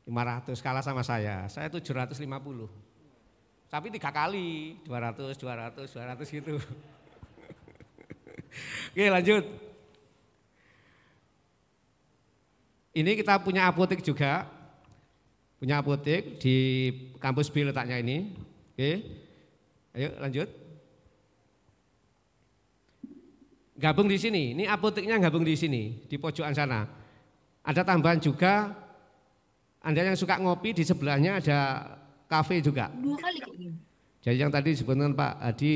Speaker 5: 500 kalah sama saya 750. Tapi 3 kali, 200 gitu. Oke lanjut. Ini kita punya apotek juga. Punya apotek di kampus B letaknya ini. Oke, ayo lanjut. Gabung di sini, ini apoteknya gabung di sini, di pojokan sana. Ada tambahan juga, Anda yang suka ngopi di sebelahnya ada kafe juga.
Speaker 7: 2 kali kayaknya.
Speaker 5: Jadi yang tadi disebutkan Pak Adi,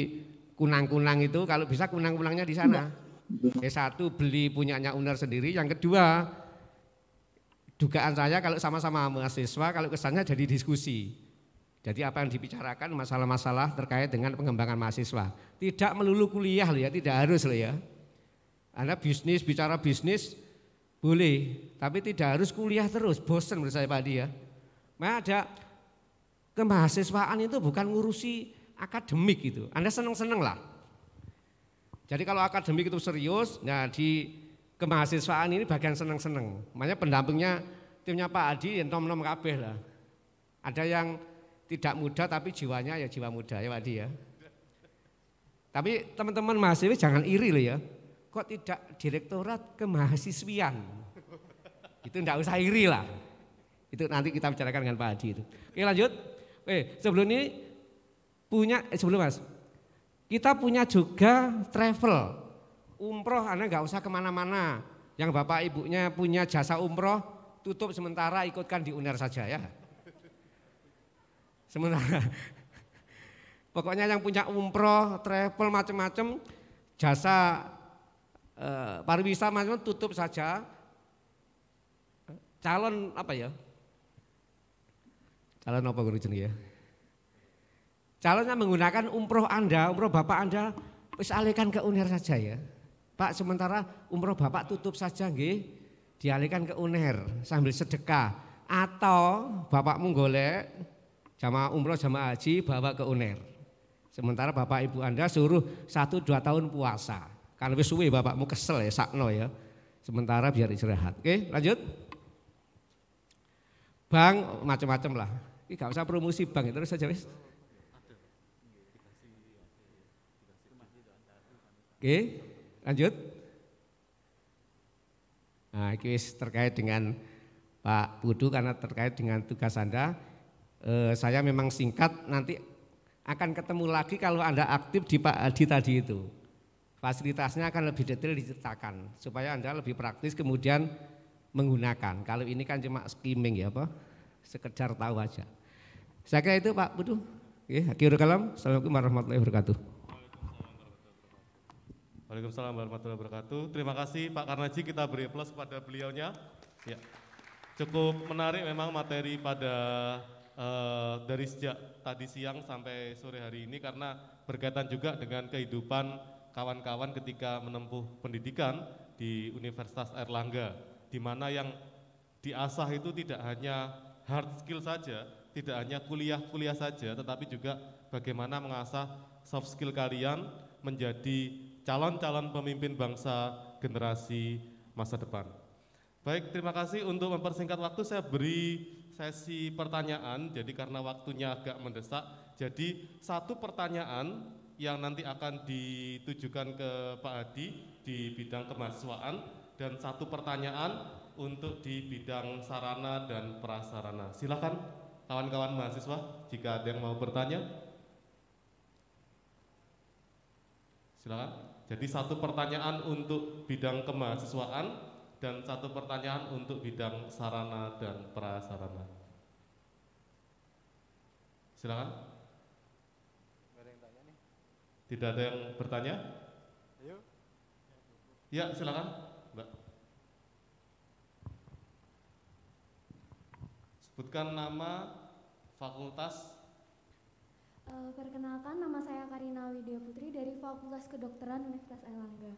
Speaker 5: kunang-kunang itu kalau bisa kunang-kunangnya di sana. Satu beli punyanya UNER sendiri, yang kedua dugaan saya kalau sama-sama mahasiswa kalau kesannya jadi diskusi. Jadi apa yang dibicarakan masalah-masalah terkait dengan pengembangan mahasiswa. Tidak melulu kuliah loh ya, tidak harus loh ya. Anda bisnis, bicara bisnis boleh, tapi tidak harus kuliah terus, bosan menurut saya Pak Adi ya. Nah, ada kemahasiswaan itu bukan ngurusi akademik gitu. Anda seneng-seneng lah. Jadi kalau akademik itu serius, nah di kemahasiswaan ini bagian seneng-seneng. Makanya pendampingnya timnya Pak Adi yang nom-nom kabeh lah. Ada yang tidak muda tapi jiwanya ya jiwa muda ya Pak Adi ya. Tapi teman-teman mahasiswa jangan iri loh ya. Kok tidak direktorat kemahasiswian? Itu enggak usah iri lah. Itu nanti kita bicarakan dengan Pak Adi itu. Oke lanjut. Sebelum ini sebelum Mas. Kita punya juga travel. Umroh Anda enggak usah kemana-mana. Yang Bapak Ibunya punya jasa umroh tutup sementara ikutkan di UNER saja ya. Sementara. Pokoknya yang punya umroh, travel macam-macam, jasa pariwisata macam tutup saja. Calon apa ya? Calon apa guru jenenge ya? Calonnya menggunakan umroh Anda, umroh Bapak Anda, wis alihkan ke UNER saja ya. Pak, sementara umroh Bapak tutup saja nggih, dialihkan ke UNER sambil sedekah atau Bapakmu golek jamaah umroh jamaah haji bawa ke UNER. Sementara Bapak Ibu Anda suruh 1-2 tahun puasa. Kan wis suwe bapakmu kesel ya sakno ya. Sementara biar istirahat. Oke, lanjut. Bank macam-macam lah. Ini gak usah promosi bank terus saja wis. Oke, lanjut. Nah, ini terkait dengan Pak Pudu karena terkait dengan tugas Anda. Saya memang singkat, nanti akan ketemu lagi kalau Anda aktif di Pak Adi tadi itu. Fasilitasnya akan lebih detail diceritakan supaya Anda lebih praktis kemudian menggunakan. Kalau ini kan cuma skimming ya Pak, sekedar tahu aja. Saya kira itu Pak Pudu. Akhirul kalam. Assalamualaikum warahmatullahi wabarakatuh.
Speaker 3: Waalaikumsalam warahmatullahi wabarakatuh. Terima kasih Pak Karnaji, kita beri plus kepada beliaunya. Ya. Cukup menarik memang materi pada dari sejak tadi siang sampai sore hari ini karena berkaitan juga dengan kehidupan kawan-kawan ketika menempuh pendidikan di Universitas Airlangga, di mana yang diasah itu tidak hanya hard skill saja, tidak hanya kuliah saja, tetapi juga bagaimana mengasah soft skill kalian menjadi calon-calon pemimpin bangsa generasi masa depan. Baik, terima kasih. Untuk mempersingkat waktu saya beri sesi pertanyaan, jadi karena waktunya agak mendesak, jadi satu pertanyaan yang nanti akan ditujukan ke Pak Hadi di bidang kemahasiswaan dan satu pertanyaan untuk di bidang sarana dan prasarana. Silakan kawan-kawan mahasiswa jika ada yang mau bertanya. Silakan. Jadi satu pertanyaan untuk bidang kemahasiswaan dan satu pertanyaan untuk bidang sarana dan prasarana. Silakan. Tidak ada yang bertanya? Ayo. Ya, silakan, Mbak. Sebutkan nama, fakultas.
Speaker 7: Perkenalkan, nama saya Karina Widya Putri dari Fakultas Kedokteran Universitas Airlangga.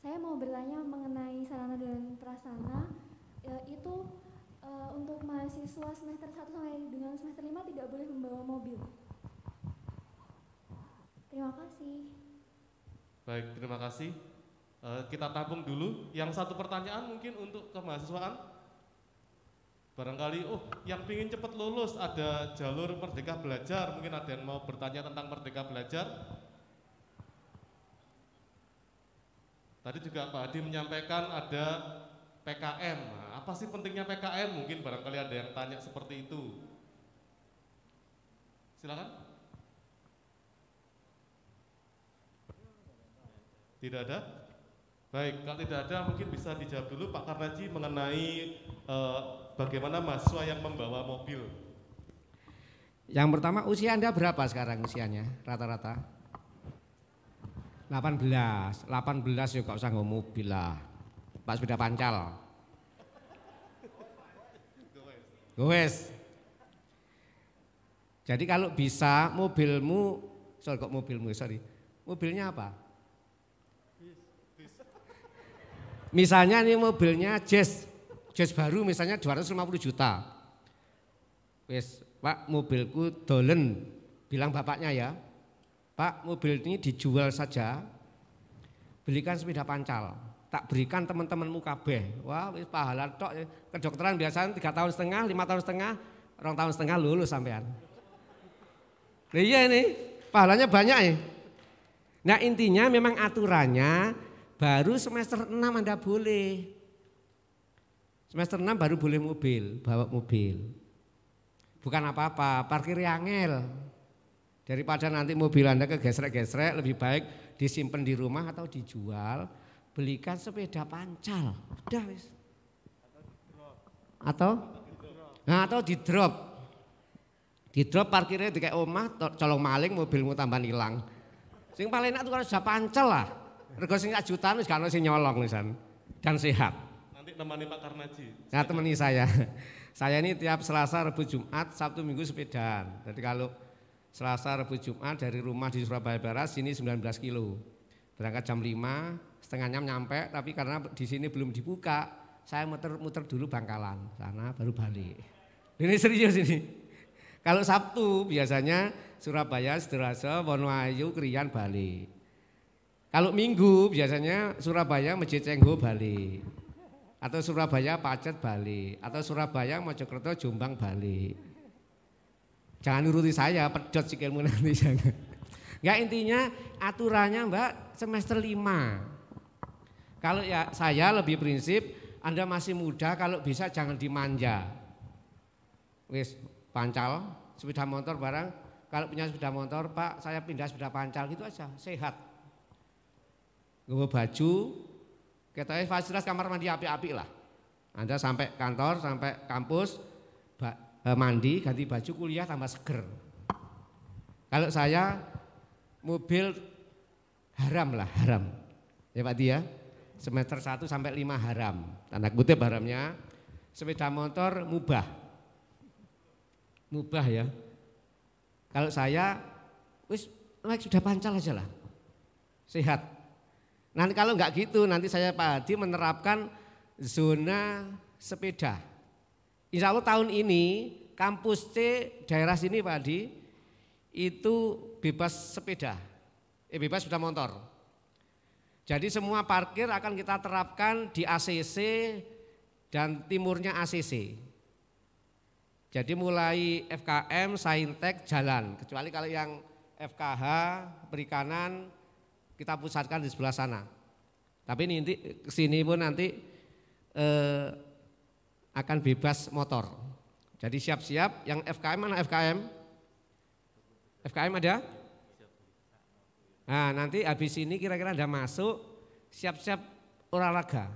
Speaker 7: Saya mau bertanya mengenai sarana dan prasarana, itu untuk mahasiswa semester 1 sampai dengan semester 5 tidak boleh membawa mobil. Terima kasih.
Speaker 3: Baik, terima kasih. Kita tampung dulu. Yang satu pertanyaan mungkin untuk kemahasiswaan. Barangkali, yang ingin cepat lulus ada jalur Merdeka Belajar, mungkin ada yang mau bertanya tentang Merdeka Belajar. Tadi juga Pak Hadi menyampaikan ada PKM. Nah, apa sih pentingnya PKM? Mungkin barangkali ada yang tanya seperti itu. Silakan. Tidak ada? Baik, kalau tidak ada mungkin bisa dijawab dulu Pak Karnaji mengenai bagaimana mahasiswa yang membawa mobil.
Speaker 5: Yang pertama, usia Anda berapa sekarang usianya rata-rata? 18 ya kok usah ngomong mobil lah. Pak sepeda pancal. Gowes. Jadi kalau bisa mobilmu, mobilnya apa? Misalnya ini mobilnya Jazz baru misalnya 250 juta. Wes, Pak mobilku dolen, bilang bapaknya ya. Pak mobil ini dijual saja, belikan sepeda pancal, tak berikan teman-temanmu kabeh. Wah wis pahala tok, kedokteran biasanya 3 tahun setengah, 5 tahun setengah, 2 tahun setengah lulus sampean. Nah iya ini, pahalanya banyak ya. Nah intinya memang aturannya baru semester 6 Anda boleh. Semester 6 baru boleh mobil, bawa mobil. Bukan apa-apa, parkir angel. Daripada nanti mobil Anda kegesrek-gesrek, lebih baik disimpan di rumah atau dijual, belikan sepeda pancal. Udah wis. Atau di drop. Di drop parkirnya di kayak omah, colong maling mobilmu tambah hilang. Sing paling enak tuh kalau sudah pancal lah. Rego sing sak jutaan wis gak ono sing nyolong wisan. Dan sehat.
Speaker 3: Nanti temani Pak Karnaji.
Speaker 5: Nah temani saya. Saya ini tiap Selasa, Rabu, Jumat, Sabtu, Minggu sepedaan. Jadi kalau Selasa, Rabu, Jumat dari rumah di Surabaya Barat sini 19 kilo. Berangkat jam 5, setengah jam nyampe, tapi karena di sini belum dibuka, saya muter dulu Bangkalan, sana baru balik. Ini serius ini. Kalau Sabtu biasanya Surabaya, Sidoarjo, Wonoayu, Krian, balik. Kalau Minggu biasanya Surabaya, Masjid Cengho, balik. Atau Surabaya, Pacet, balik. Atau Surabaya, Mojokerto, Jombang, balik. Jangan nuruti saya, pedot sikilmu nanti jangan. Enggak, intinya aturannya Mbak semester 5. Kalau ya saya lebih prinsip Anda masih muda, kalau bisa jangan dimanja. Wis pancal, sepeda motor barang, kalau punya sepeda motor, Pak saya pindah sepeda pancal gitu aja, sehat. Nggawa baju, katanya fasilitas kamar mandi api-api lah. Anda sampai kantor, sampai kampus, mandi, ganti baju, kuliah tambah seger. Kalau saya mobil haram lah, haram. Ya Pak Dia, semester 1 sampai 5 haram. Tanda kutip haramnya, sepeda motor mubah. Mubah ya. Kalau saya, wis naik sudah pancal aja lah, sehat. Nanti kalau enggak gitu, nanti saya Pak Hadi menerapkan zona sepeda. Insya Allah tahun ini kampus C daerah sini Pak Hadi itu bebas sepeda, bebas sepeda motor. Jadi semua parkir akan kita terapkan di ACC dan timurnya ACC. Jadi mulai FKM, Saintek jalan, kecuali kalau yang FKH, perikanan kita pusatkan di sebelah sana. Tapi nanti kesini pun nanti akan bebas motor. Jadi siap-siap yang FKM, mana FKM? FKM ada? Nah nanti habis ini kira-kira Anda masuk, siap-siap olahraga.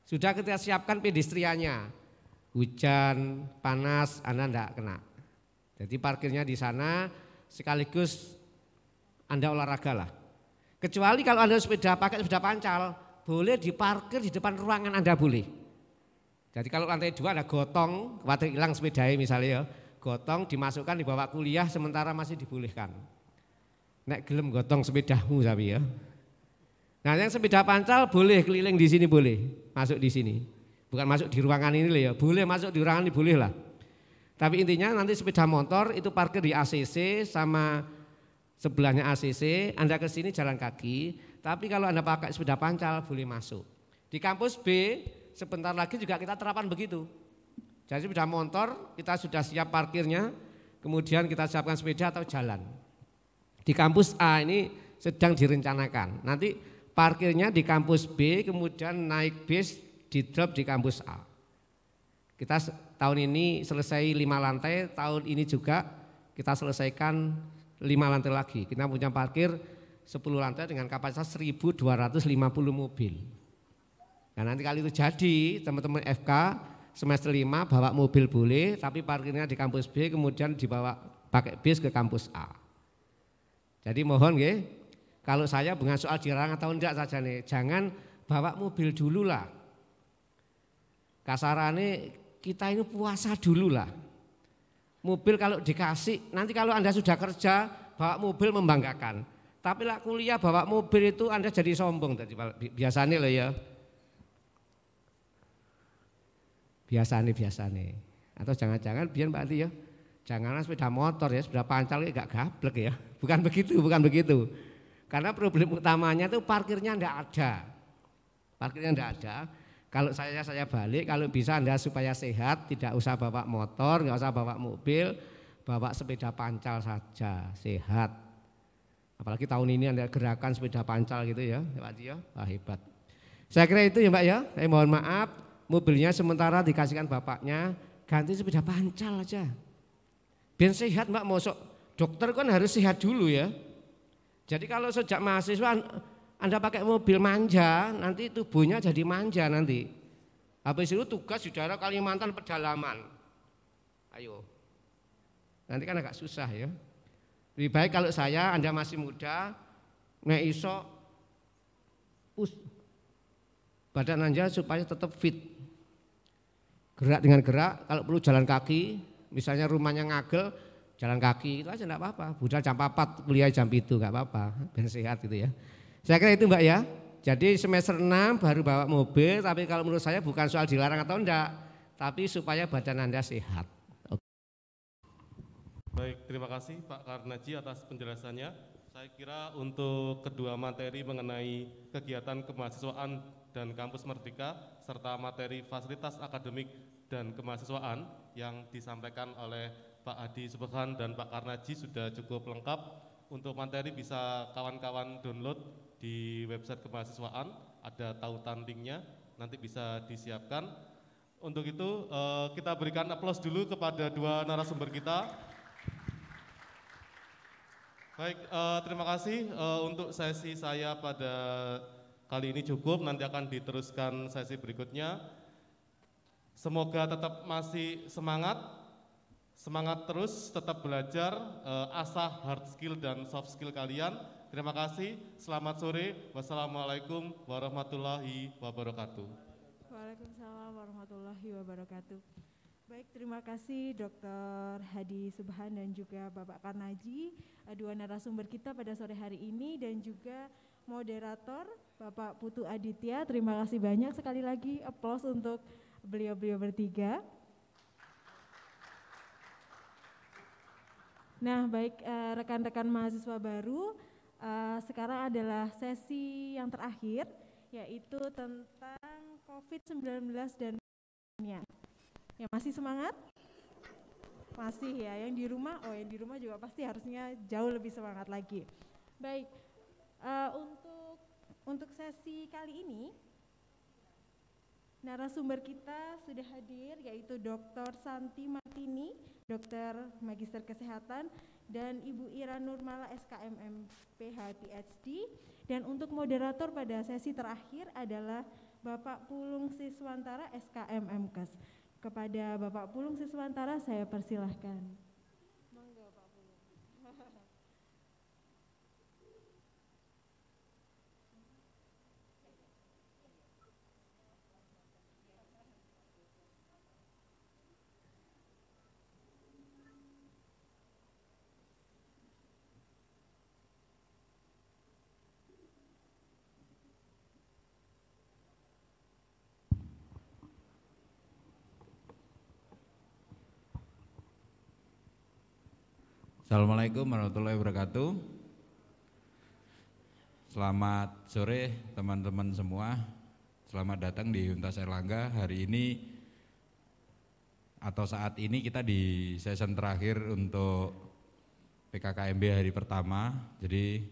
Speaker 5: Sudah kita siapkan pedestriannya, hujan, panas, Anda enggak kena. Jadi parkirnya di sana sekaligus Anda olahraga lah. Kecuali kalau Anda pakai sepeda pancal, boleh diparkir di depan ruangan Anda boleh. Jadi kalau lantai 2 ada gotong, khawatir hilang sepedanya misalnya ya, gotong dimasukkan dibawa kuliah sementara masih dibolehkan. Nek gelem gotong sepedamu tapi ya. Nah yang sepeda pancal boleh keliling di sini boleh, masuk di sini. Bukan masuk di ruangan ini ya, boleh masuk di ruangan ini boleh lah. Tapi intinya nanti sepeda motor itu parkir di ACC sama sebelahnya ACC, Anda ke sini jalan kaki, tapi kalau Anda pakai sepeda pancal boleh masuk. Di kampus B sebentar lagi juga kita terapkan begitu. Jadi sepeda motor kita sudah siap parkirnya, kemudian kita siapkan sepeda atau jalan. Di kampus A ini sedang direncanakan, nanti parkirnya di kampus B, kemudian naik bis di drop di kampus A. Kita tahun ini selesai 5 lantai, tahun ini juga kita selesaikan 5 lantai lagi. Kita punya parkir 10 lantai dengan kapasitas 1.250 mobil. Nah nanti kali itu jadi teman-teman FK semester 5 bawa mobil boleh, tapi parkirnya di kampus B kemudian dibawa pakai bis ke kampus A. Jadi mohon nggih, kalau saya bukan soal dilarang atau enggak saja nih, jangan bawa mobil dulu lah. Kasarane kita ini puasa dulu lah. Mobil kalau dikasih, nanti kalau Anda sudah kerja, bawa mobil membanggakan. Tapi lah kuliah bawa mobil itu Anda jadi sombong. Biasanya loh ya. Biasanya. Atau jangan-jangan biar Mbak Ati ya, janganlah sepeda motor ya, sepeda pancal ya gak gablek ya. Bukan begitu. Karena problem utamanya itu parkirnya enggak ada. Parkirnya enggak ada. Kalau saya balik, kalau bisa Anda supaya sehat, tidak usah bawa motor, enggak usah bawa mobil, bawa sepeda pancal saja, sehat. Apalagi tahun ini Anda gerakan sepeda pancal gitu ya, Pak Ati ya, wah hebat. Saya kira itu ya Mbak ya, saya mohon maaf, mobilnya sementara dikasihkan bapaknya, ganti sepeda pancal aja. Biar sehat Mbak, mosok dokter kan harus sehat dulu ya. Jadi kalau sejak mahasiswa Anda pakai mobil manja, nanti tubuhnya jadi manja nanti. Habis itu tugas di daerah Kalimantan pedalaman. Ayo. Nanti kan agak susah ya. Lebih baik kalau saya, Anda masih muda, nek iso badan Anda supaya tetap fit. Gerak dengan gerak, kalau perlu jalan kaki, misalnya rumahnya ngagel, jalan kaki itu aja enggak apa-apa. Budal jam 4, kuliah jam 7 enggak apa-apa, biar sehat gitu ya. Saya kira itu Mbak ya. Jadi semester 6 baru bawa mobil, tapi kalau menurut saya bukan soal dilarang atau enggak, tapi supaya badan Anda sehat. Oke.
Speaker 3: Baik, terima kasih Pak Karnaji atas penjelasannya. Saya kira untuk kedua materi mengenai kegiatan kemahasiswaan dan kampus Merdeka serta materi fasilitas akademik dan kemahasiswaan yang disampaikan oleh Pak Hadi Subhan dan Pak Karnaji sudah cukup lengkap. Untuk materi bisa kawan-kawan download di website kemahasiswaan, ada tautan linknya nanti bisa disiapkan. Untuk itu kita berikan aplaus dulu kepada dua narasumber kita. Baik, terima kasih untuk sesi saya pada kali ini cukup, nanti akan diteruskan sesi berikutnya. Semoga tetap masih semangat terus, tetap belajar, asah hard skill dan soft skill kalian. Terima kasih, selamat sore, wassalamualaikum warahmatullahi wabarakatuh.
Speaker 2: Waalaikumsalam warahmatullahi wabarakatuh. Baik, terima kasih Dr. Hadi Subhan dan juga Bapak Karnaji, dua narasumber kita pada sore hari ini, dan juga moderator Bapak Putu Aditya. Terima kasih banyak, sekali lagi aplaus untuk beliau-beliau bertiga. Nah, baik rekan-rekan mahasiswa baru, sekarang adalah sesi yang terakhir, yaitu tentang COVID-19 dan pandeminya. Ya, masih semangat? Masih ya, yang di rumah, yang di rumah juga pasti harusnya jauh lebih semangat lagi. Baik, untuk sesi kali ini, narasumber kita sudah hadir, yaitu Dr. Santi Martini, Dokter Magister Kesehatan, dan Ibu Ira Nurmala SKMM PH PhD. Dan untuk moderator pada sesi terakhir adalah Bapak Pulung Siswantara SKMM Kes. Kepada Bapak Pulung Siswantara saya persilahkan. Monggo Pak Pulung.
Speaker 8: Assalamualaikum warahmatullahi wabarakatuh. Selamat sore teman-teman semua. Selamat datang di Universitas Airlangga. Hari ini atau saat ini kita di season terakhir untuk PKKMB hari pertama. Jadi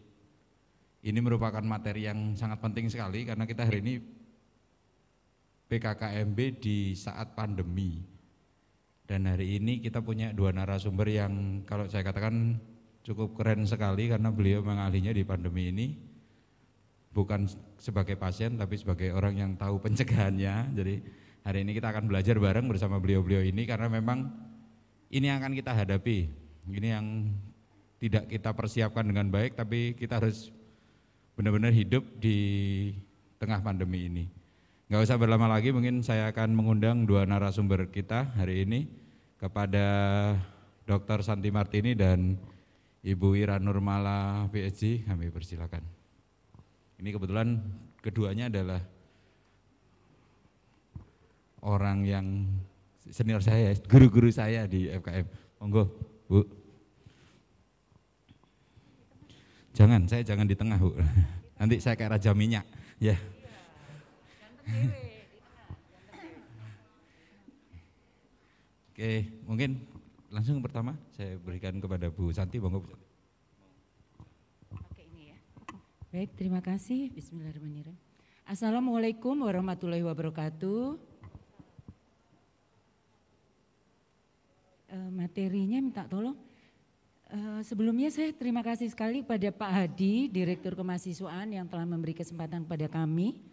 Speaker 8: ini merupakan materi yang sangat penting sekali karena kita hari ini PKKMB di saat pandemi. Dan hari ini kita punya dua narasumber yang kalau saya katakan cukup keren sekali karena beliau mengahlinya di pandemi ini. Bukan sebagai pasien tapi sebagai orang yang tahu pencegahannya. Jadi hari ini kita akan belajar bareng bersama beliau-beliau ini karena memang ini yang akan kita hadapi. Ini yang tidak kita persiapkan dengan baik tapi kita harus benar-benar hidup di tengah pandemi ini. Nggak usah berlama lagi, mungkin saya akan mengundang dua narasumber kita hari ini kepada Dr. Santi Martini dan Ibu Ira Nurmala PhD, kami persilakan. Ini kebetulan keduanya adalah orang yang senior saya, guru-guru saya di FKM. Monggo, Bu. Saya jangan di tengah, Bu. Nanti saya kayak raja minyak, ya. Oke, mungkin langsung pertama saya berikan kepada Bu Santi, monggo Bu Santi.
Speaker 9: Oke, ini ya. Baik, terima kasih. Bismillahirrahmanirrahim. Assalamualaikum warahmatullahi wabarakatuh. Materinya minta tolong. Sebelumnya saya terima kasih sekali pada Pak Hadi, Direktur Kemahasiswaan yang telah memberi kesempatan kepada kami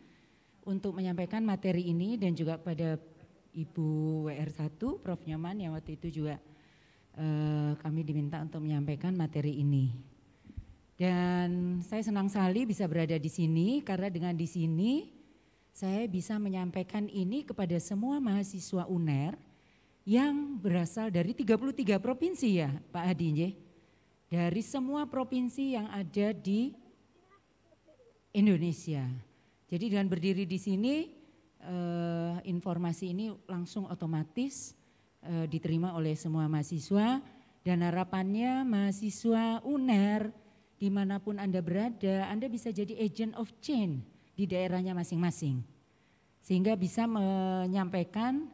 Speaker 9: untuk menyampaikan materi ini dan juga pada Ibu WR1, Prof. Nyoman yang waktu itu juga kami diminta untuk menyampaikan materi ini. Dan saya senang sekali bisa berada di sini karena dengan di sini saya bisa menyampaikan ini kepada semua mahasiswa UNER yang berasal dari 33 provinsi ya Pak Hadi, dari semua provinsi yang ada di Indonesia. Jadi dengan berdiri di sini informasi ini langsung otomatis diterima oleh semua mahasiswa dan harapannya mahasiswa UNER dimanapun Anda berada, Anda bisa jadi agent of change di daerahnya masing-masing. Sehingga bisa menyampaikan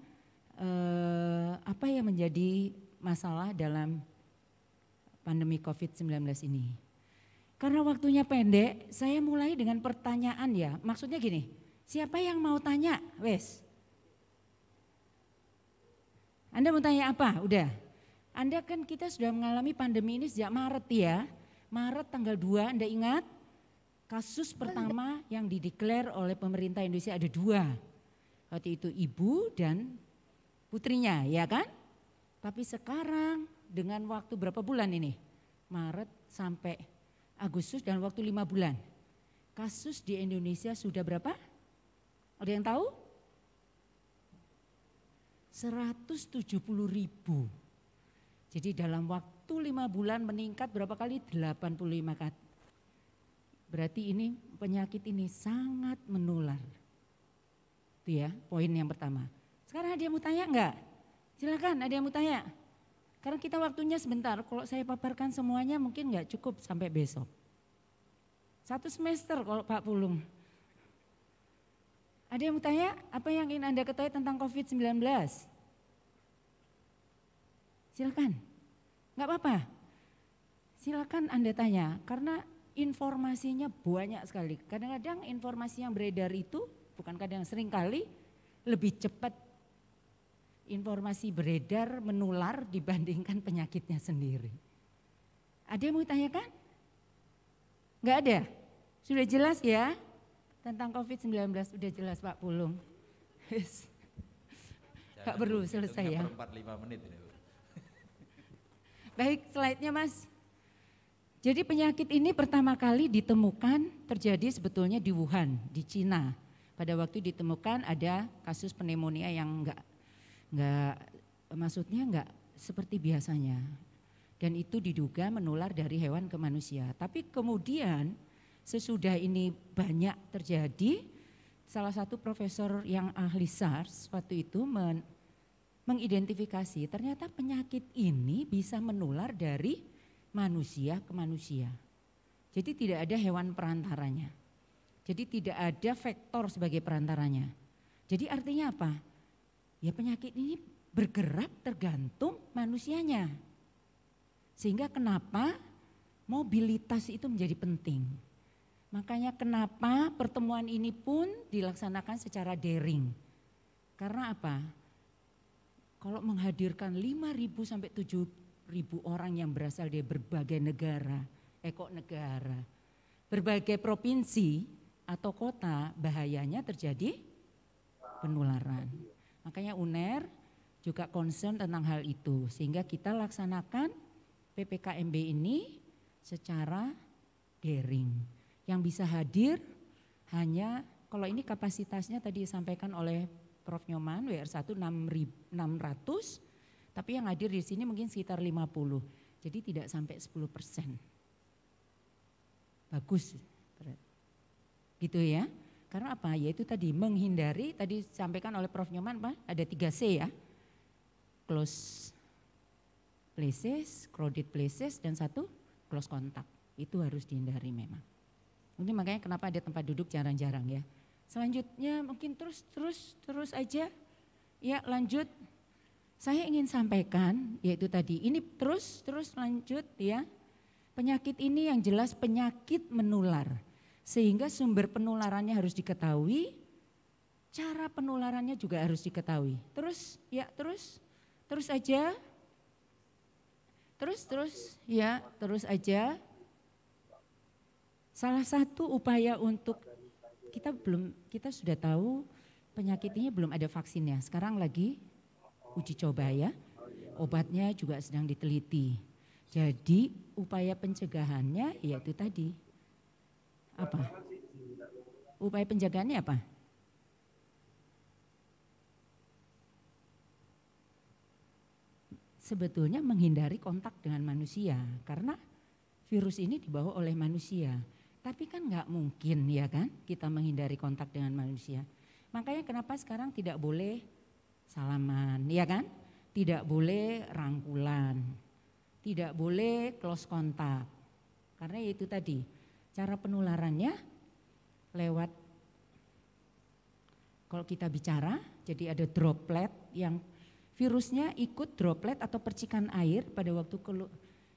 Speaker 9: apa yang menjadi masalah dalam pandemi COVID-19 ini. Karena waktunya pendek, saya mulai dengan pertanyaan ya, maksudnya gini, Siapa yang mau tanya? Wes. Anda mau tanya apa? Udah. Anda kan kita sudah mengalami pandemi ini sejak Maret ya. Maret tanggal 2, Anda ingat? Kasus pertama yang dideklar oleh pemerintah Indonesia ada 2. Waktu itu ibu dan putrinya, ya kan? Tapi sekarang dengan waktu berapa bulan ini? Maret sampai Agustus dan waktu 5 bulan. Kasus di Indonesia sudah berapa? Ada yang tahu? 170.000. Jadi dalam waktu 5 bulan meningkat berapa kali? 85 kali. Berarti ini penyakit ini sangat menular. Itu ya poin yang pertama. Sekarang ada yang mau tanya enggak? Silakan, ada yang mau tanya. Karena kita waktunya sebentar, kalau saya paparkan semuanya mungkin enggak cukup sampai besok. 1 semester kalau Pak Pulung. Ada yang mau tanya apa yang ingin Anda ketahui tentang COVID-19? Silakan, enggak apa-apa. Silakan Anda tanya, karena informasinya banyak sekali. Kadang-kadang informasi yang beredar itu, bukan kadang sering kali, lebih cepat informasi beredar menular dibandingkan penyakitnya sendiri. Ada yang mau tanyakan? Enggak ada? Sudah jelas ya? Tentang COVID-19 sudah jelas Pak Pulung. Enggak perlu selesai ya.
Speaker 8: 45 menit ini.
Speaker 9: Baik, slide-nya Mas. Jadi penyakit ini pertama kali ditemukan terjadi sebetulnya di Wuhan, di Cina. Pada waktu ditemukan ada kasus pneumonia yang enggak seperti biasanya. Dan itu diduga menular dari hewan ke manusia. Tapi kemudian sesudah ini banyak terjadi, salah satu profesor yang ahli SARS waktu itu mengidentifikasi ternyata penyakit ini bisa menular dari manusia ke manusia. Jadi tidak ada hewan perantaranya. Jadi tidak ada vektor sebagai perantaranya. Jadi artinya apa? Ya penyakit ini bergerak tergantung manusianya. Sehingga kenapa mobilitas itu menjadi penting. Makanya kenapa pertemuan ini pun dilaksanakan secara daring. Karena apa? Kalau menghadirkan 5.000 sampai 7.000 orang yang berasal dari berbagai negara, negara, berbagai provinsi atau kota, bahayanya terjadi penularan. Makanya UNER juga concern tentang hal itu, sehingga kita laksanakan PPKMB ini secara daring. Yang bisa hadir hanya, kalau ini kapasitasnya tadi disampaikan oleh Prof. Nyoman, WR1 600, tapi yang hadir di sini mungkin sekitar 50, jadi tidak sampai 10%. Bagus, gitu ya. Karena apa? Yaitu tadi menghindari, tadi disampaikan oleh Prof. Nyoman, Pak, ada 3C ya. Close places, crowded places, dan 1 close contact. Itu harus dihindari memang. Ini makanya kenapa ada tempat duduk jarang-jarang ya. Selanjutnya mungkin terus aja. Ya lanjut. Saya ingin sampaikan yaitu tadi ini terus lanjut ya. Penyakit ini yang jelas penyakit menular. Sehingga sumber penularannya harus diketahui. Cara penularannya juga harus diketahui. Terus aja. Terus aja. Salah satu upaya untuk kita sudah tahu penyakit ini belum ada vaksinnya. Sekarang lagi uji coba ya. Obatnya juga sedang diteliti. Jadi upaya pencegahannya yaitu tadi. Apa? Upaya pencegahannya apa? Sebetulnya menghindari kontak dengan manusia karena virus ini dibawa oleh manusia. Tapi kan nggak mungkin ya kan kita menghindari kontak dengan manusia. Makanya kenapa sekarang tidak boleh salaman ya kan. Tidak boleh rangkulan. Tidak boleh close kontak. Karena itu tadi cara penularannya lewat kalau kita bicara jadi ada droplet yang virusnya ikut droplet atau percikan air pada waktu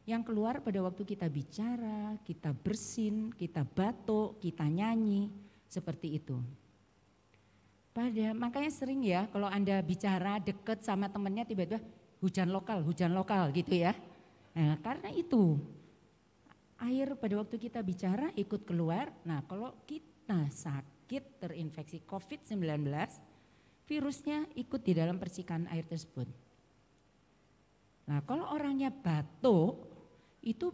Speaker 9: yang keluar pada waktu kita bicara, kita bersin, kita batuk, kita nyanyi, seperti itu. Makanya sering ya kalau Anda bicara deket sama temennya tiba-tiba hujan lokal gitu ya. Nah, karena itu air pada waktu kita bicara ikut keluar. Nah, kalau kita sakit terinfeksi COVID-19, virusnya ikut di dalam percikan air tersebut. Nah, kalau orangnya batuk itu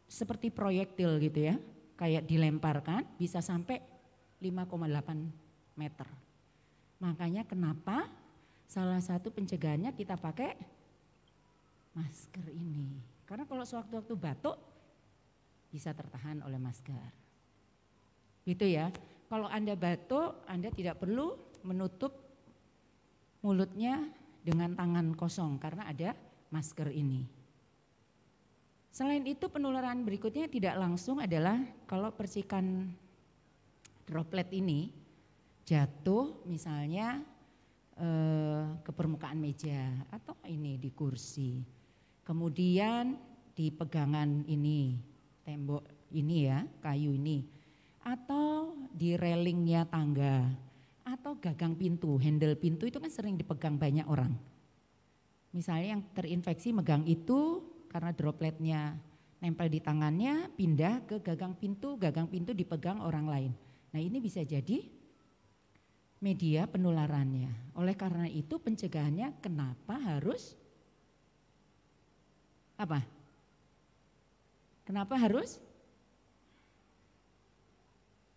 Speaker 9: seperti proyektil gitu ya, kayak dilemparkan bisa sampai 5,8 meter. Makanya kenapa salah satu pencegahannya kita pakai masker ini. Karena kalau sewaktu-waktu batuk bisa tertahan oleh masker. Gitu ya. Kalau Anda batuk, Anda tidak perlu menutup mulutnya dengan tangan kosong karena ada masker ini. Selain itu penularan berikutnya tidak langsung adalah kalau percikan droplet ini jatuh misalnya ke permukaan meja atau ini di kursi. Kemudian di pegangan ini, tembok ini ya, kayu ini. Atau di railingnya tangga. Atau gagang pintu, handle pintu itu kan sering dipegang banyak orang. Misalnya yang terinfeksi megang itu karena dropletnya nempel di tangannya, pindah ke gagang pintu dipegang orang lain. Nah ini bisa jadi media penularannya. Oleh karena itu pencegahannya kenapa harus apa? Kenapa harus?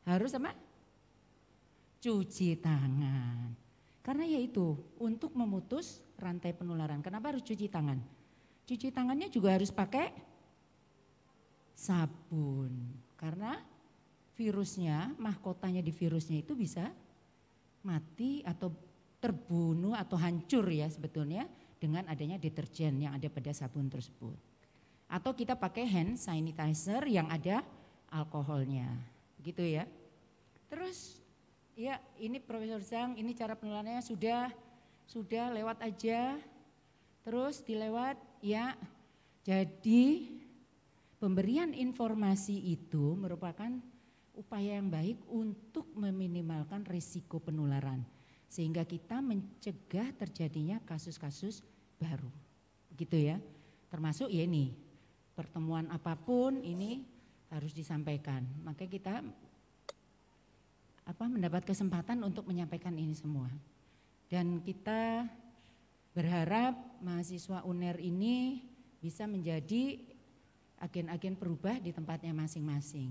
Speaker 9: Harus apa? Cuci tangan. Karena yaitu untuk memutus rantai penularan. Kenapa harus cuci tangan? Cuci tangannya juga harus pakai sabun. Karena virusnya, mahkotanya di virusnya itu bisa mati atau terbunuh atau hancur ya sebetulnya dengan adanya deterjen yang ada pada sabun tersebut. Atau kita pakai hand sanitizer yang ada alkoholnya, gitu ya. Terus ya ini Profesor Zhang, ini cara penularannya sudah lewat aja, terus dilewat ya. Jadi pemberian informasi itu merupakan upaya yang baik untuk meminimalkan risiko penularan sehingga kita mencegah terjadinya kasus-kasus baru, gitu ya. Termasuk ya ini pertemuan apapun ini harus disampaikan. Makanya kita mendapat kesempatan untuk menyampaikan ini semua. Dan kita berharap mahasiswa UNER ini bisa menjadi agen-agen perubah di tempatnya masing-masing.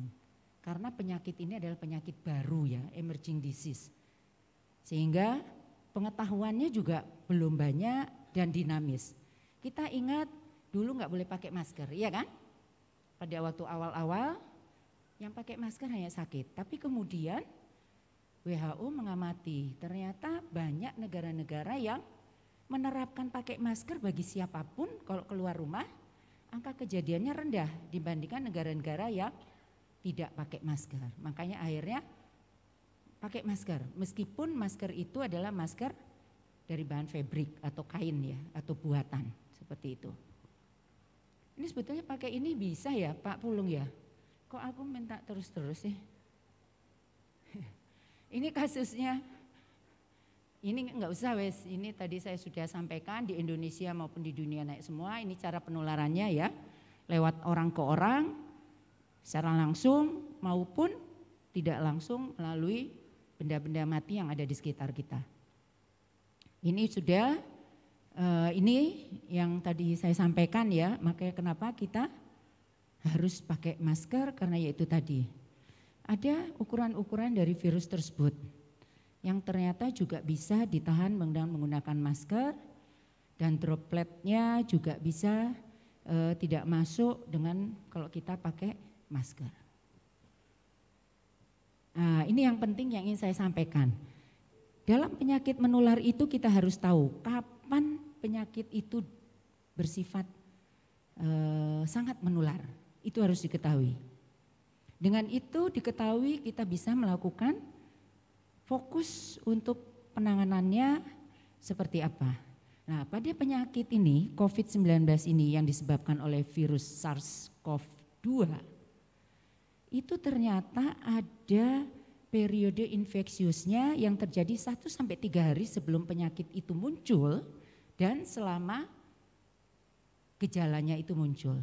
Speaker 9: Karena penyakit ini adalah penyakit baru ya, emerging disease. Sehingga pengetahuannya juga belum banyak dan dinamis. Kita ingat dulu nggak boleh pakai masker, iya kan? Pada waktu awal-awal yang pakai masker hanya sakit. Tapi kemudian WHO mengamati ternyata banyak negara-negara yang menerapkan pakai masker bagi siapapun kalau keluar rumah. Angka kejadiannya rendah dibandingkan negara-negara yang tidak pakai masker. Makanya akhirnya pakai masker. Meskipun masker itu adalah masker dari bahan fabrik atau kain ya, atau buatan seperti itu. Ini sebetulnya pakai ini bisa ya Pak Pulung ya? Kok aku minta terus-terus sih? Ini kasusnya, ini enggak usah wes, ini tadi saya sudah sampaikan di Indonesia maupun di dunia naik semua, ini cara penularannya ya, lewat orang ke orang, secara langsung maupun tidak langsung melalui benda-benda mati yang ada di sekitar kita. Ini sudah, ini yang tadi saya sampaikan ya, makanya kenapa kita harus pakai masker karena yaitu tadi. Ada ukuran-ukuran dari virus tersebut yang ternyata juga bisa ditahan dengan menggunakan masker dan dropletnya juga bisa tidak masuk dengan kalau kita pakai masker. Nah, ini yang penting yang ingin saya sampaikan. Dalam penyakit menular itu kita harus tahu kapan penyakit itu bersifat sangat menular. Itu harus diketahui. Dengan itu diketahui kita bisa melakukan fokus untuk penanganannya seperti apa. Nah, pada penyakit ini COVID-19 ini yang disebabkan oleh virus SARS-CoV-2 itu ternyata ada periode infeksiusnya yang terjadi 1-3 hari sebelum penyakit itu muncul dan selama gejalanya itu muncul.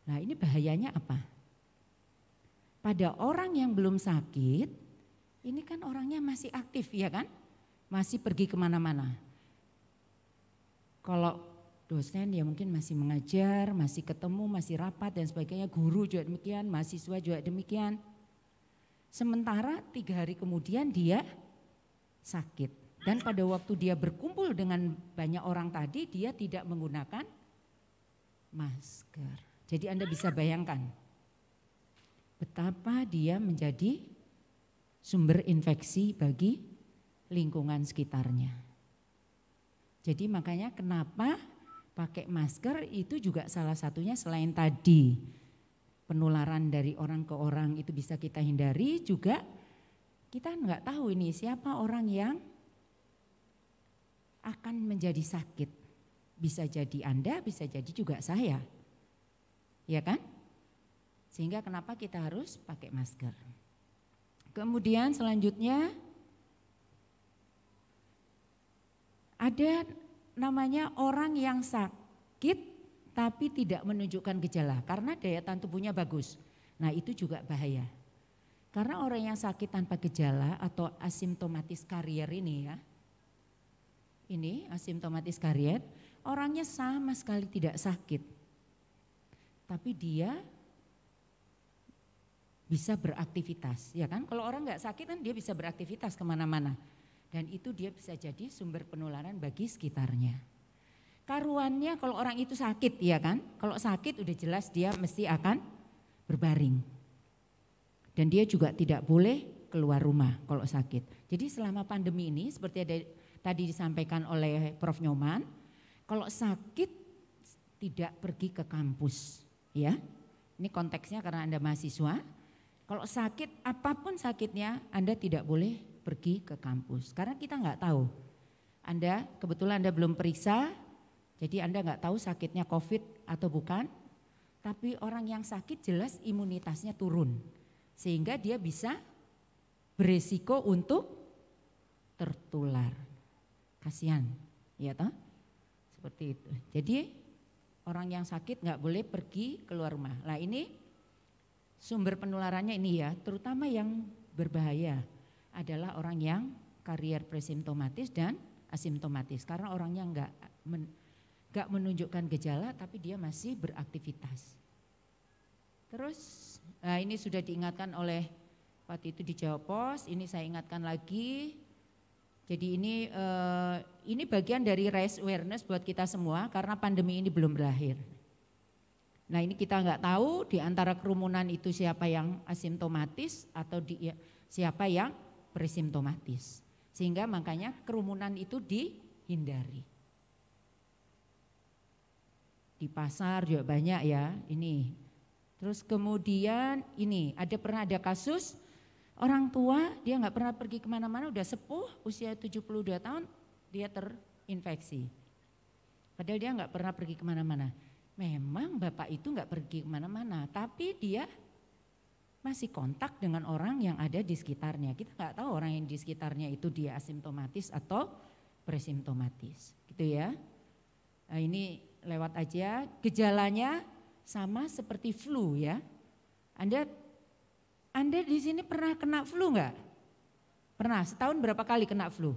Speaker 9: Nah, ini bahayanya apa? Pada orang yang belum sakit, ini kan orangnya masih aktif ya kan? Masih pergi kemana-mana. Kalau dosen ya mungkin masih mengajar, masih ketemu, masih rapat dan sebagainya, guru juga demikian, mahasiswa juga demikian. Sementara 3 hari kemudian dia sakit. Dan pada waktu dia berkumpul dengan banyak orang tadi, dia tidak menggunakan masker. Jadi Anda bisa bayangkan betapa dia menjadi sumber infeksi bagi lingkungan sekitarnya. Jadi makanya kenapa pakai masker itu juga salah satunya selain tadi penularan dari orang ke orang itu bisa kita hindari, juga kita nggak tahu ini siapa orang yang akan menjadi sakit. Bisa jadi Anda, bisa jadi juga saya. Ya kan? Sehingga kenapa kita harus pakai masker. Kemudian selanjutnya ada namanya orang yang sakit tapi tidak menunjukkan gejala karena daya tahan tubuhnya bagus. Nah, itu juga bahaya. Karena orang yang sakit tanpa gejala atau asimptomatis karier ini ya. Ini asimptomatis karier, orangnya sama sekali tidak sakit. Tapi dia bisa beraktivitas, ya kan? Kalau orang nggak sakit kan dia bisa beraktivitas kemana-mana. Dan itu dia bisa jadi sumber penularan bagi sekitarnya. Karuannya kalau orang itu sakit ya kan, kalau sakit udah jelas dia mesti akan berbaring. Dan dia juga tidak boleh keluar rumah kalau sakit. Jadi selama pandemi ini seperti ada tadi disampaikan oleh Prof. Nyoman, kalau sakit tidak pergi ke kampus ya. Ini konteksnya karena Anda mahasiswa. Kalau sakit apapun sakitnya Anda tidak boleh pergi ke kampus. Karena kita nggak tahu. Anda kebetulan Anda belum periksa. Jadi Anda nggak tahu sakitnya COVID atau bukan, tapi orang yang sakit jelas imunitasnya turun. Sehingga dia bisa beresiko untuk tertular. Kasihan, ya toh? Seperti itu. Jadi orang yang sakit nggak boleh pergi keluar rumah. Nah ini sumber penularannya ini ya, terutama yang berbahaya adalah orang yang karier presimptomatis dan asimptomatis. Karena orangnya nggak menunjukkan gejala tapi dia masih beraktivitas. Terus nah ini sudah diingatkan oleh waktu itu di Jawa Pos, ini saya ingatkan lagi. Jadi ini bagian dari raise awareness buat kita semua karena pandemi ini belum berakhir. Nah ini kita nggak tahu di antara kerumunan itu siapa yang asimptomatis atau siapa yang presimptomatis. Sehingga makanya kerumunan itu dihindari. Di pasar juga banyak ya ini. Terus kemudian ini pernah ada kasus orang tua dia nggak pernah pergi kemana-mana, udah sepuh usia 72 tahun dia terinfeksi. Padahal dia nggak pernah pergi kemana-mana. Memang bapak itu nggak pergi kemana-mana, tapi dia masih kontak dengan orang yang ada di sekitarnya. Kita nggak tahu orang yang di sekitarnya itu dia asimptomatis atau presimptomatis, gitu ya. Nah ini lewat aja, gejalanya sama seperti flu ya. Anda di sini pernah kena flu enggak? Pernah, setahun berapa kali kena flu?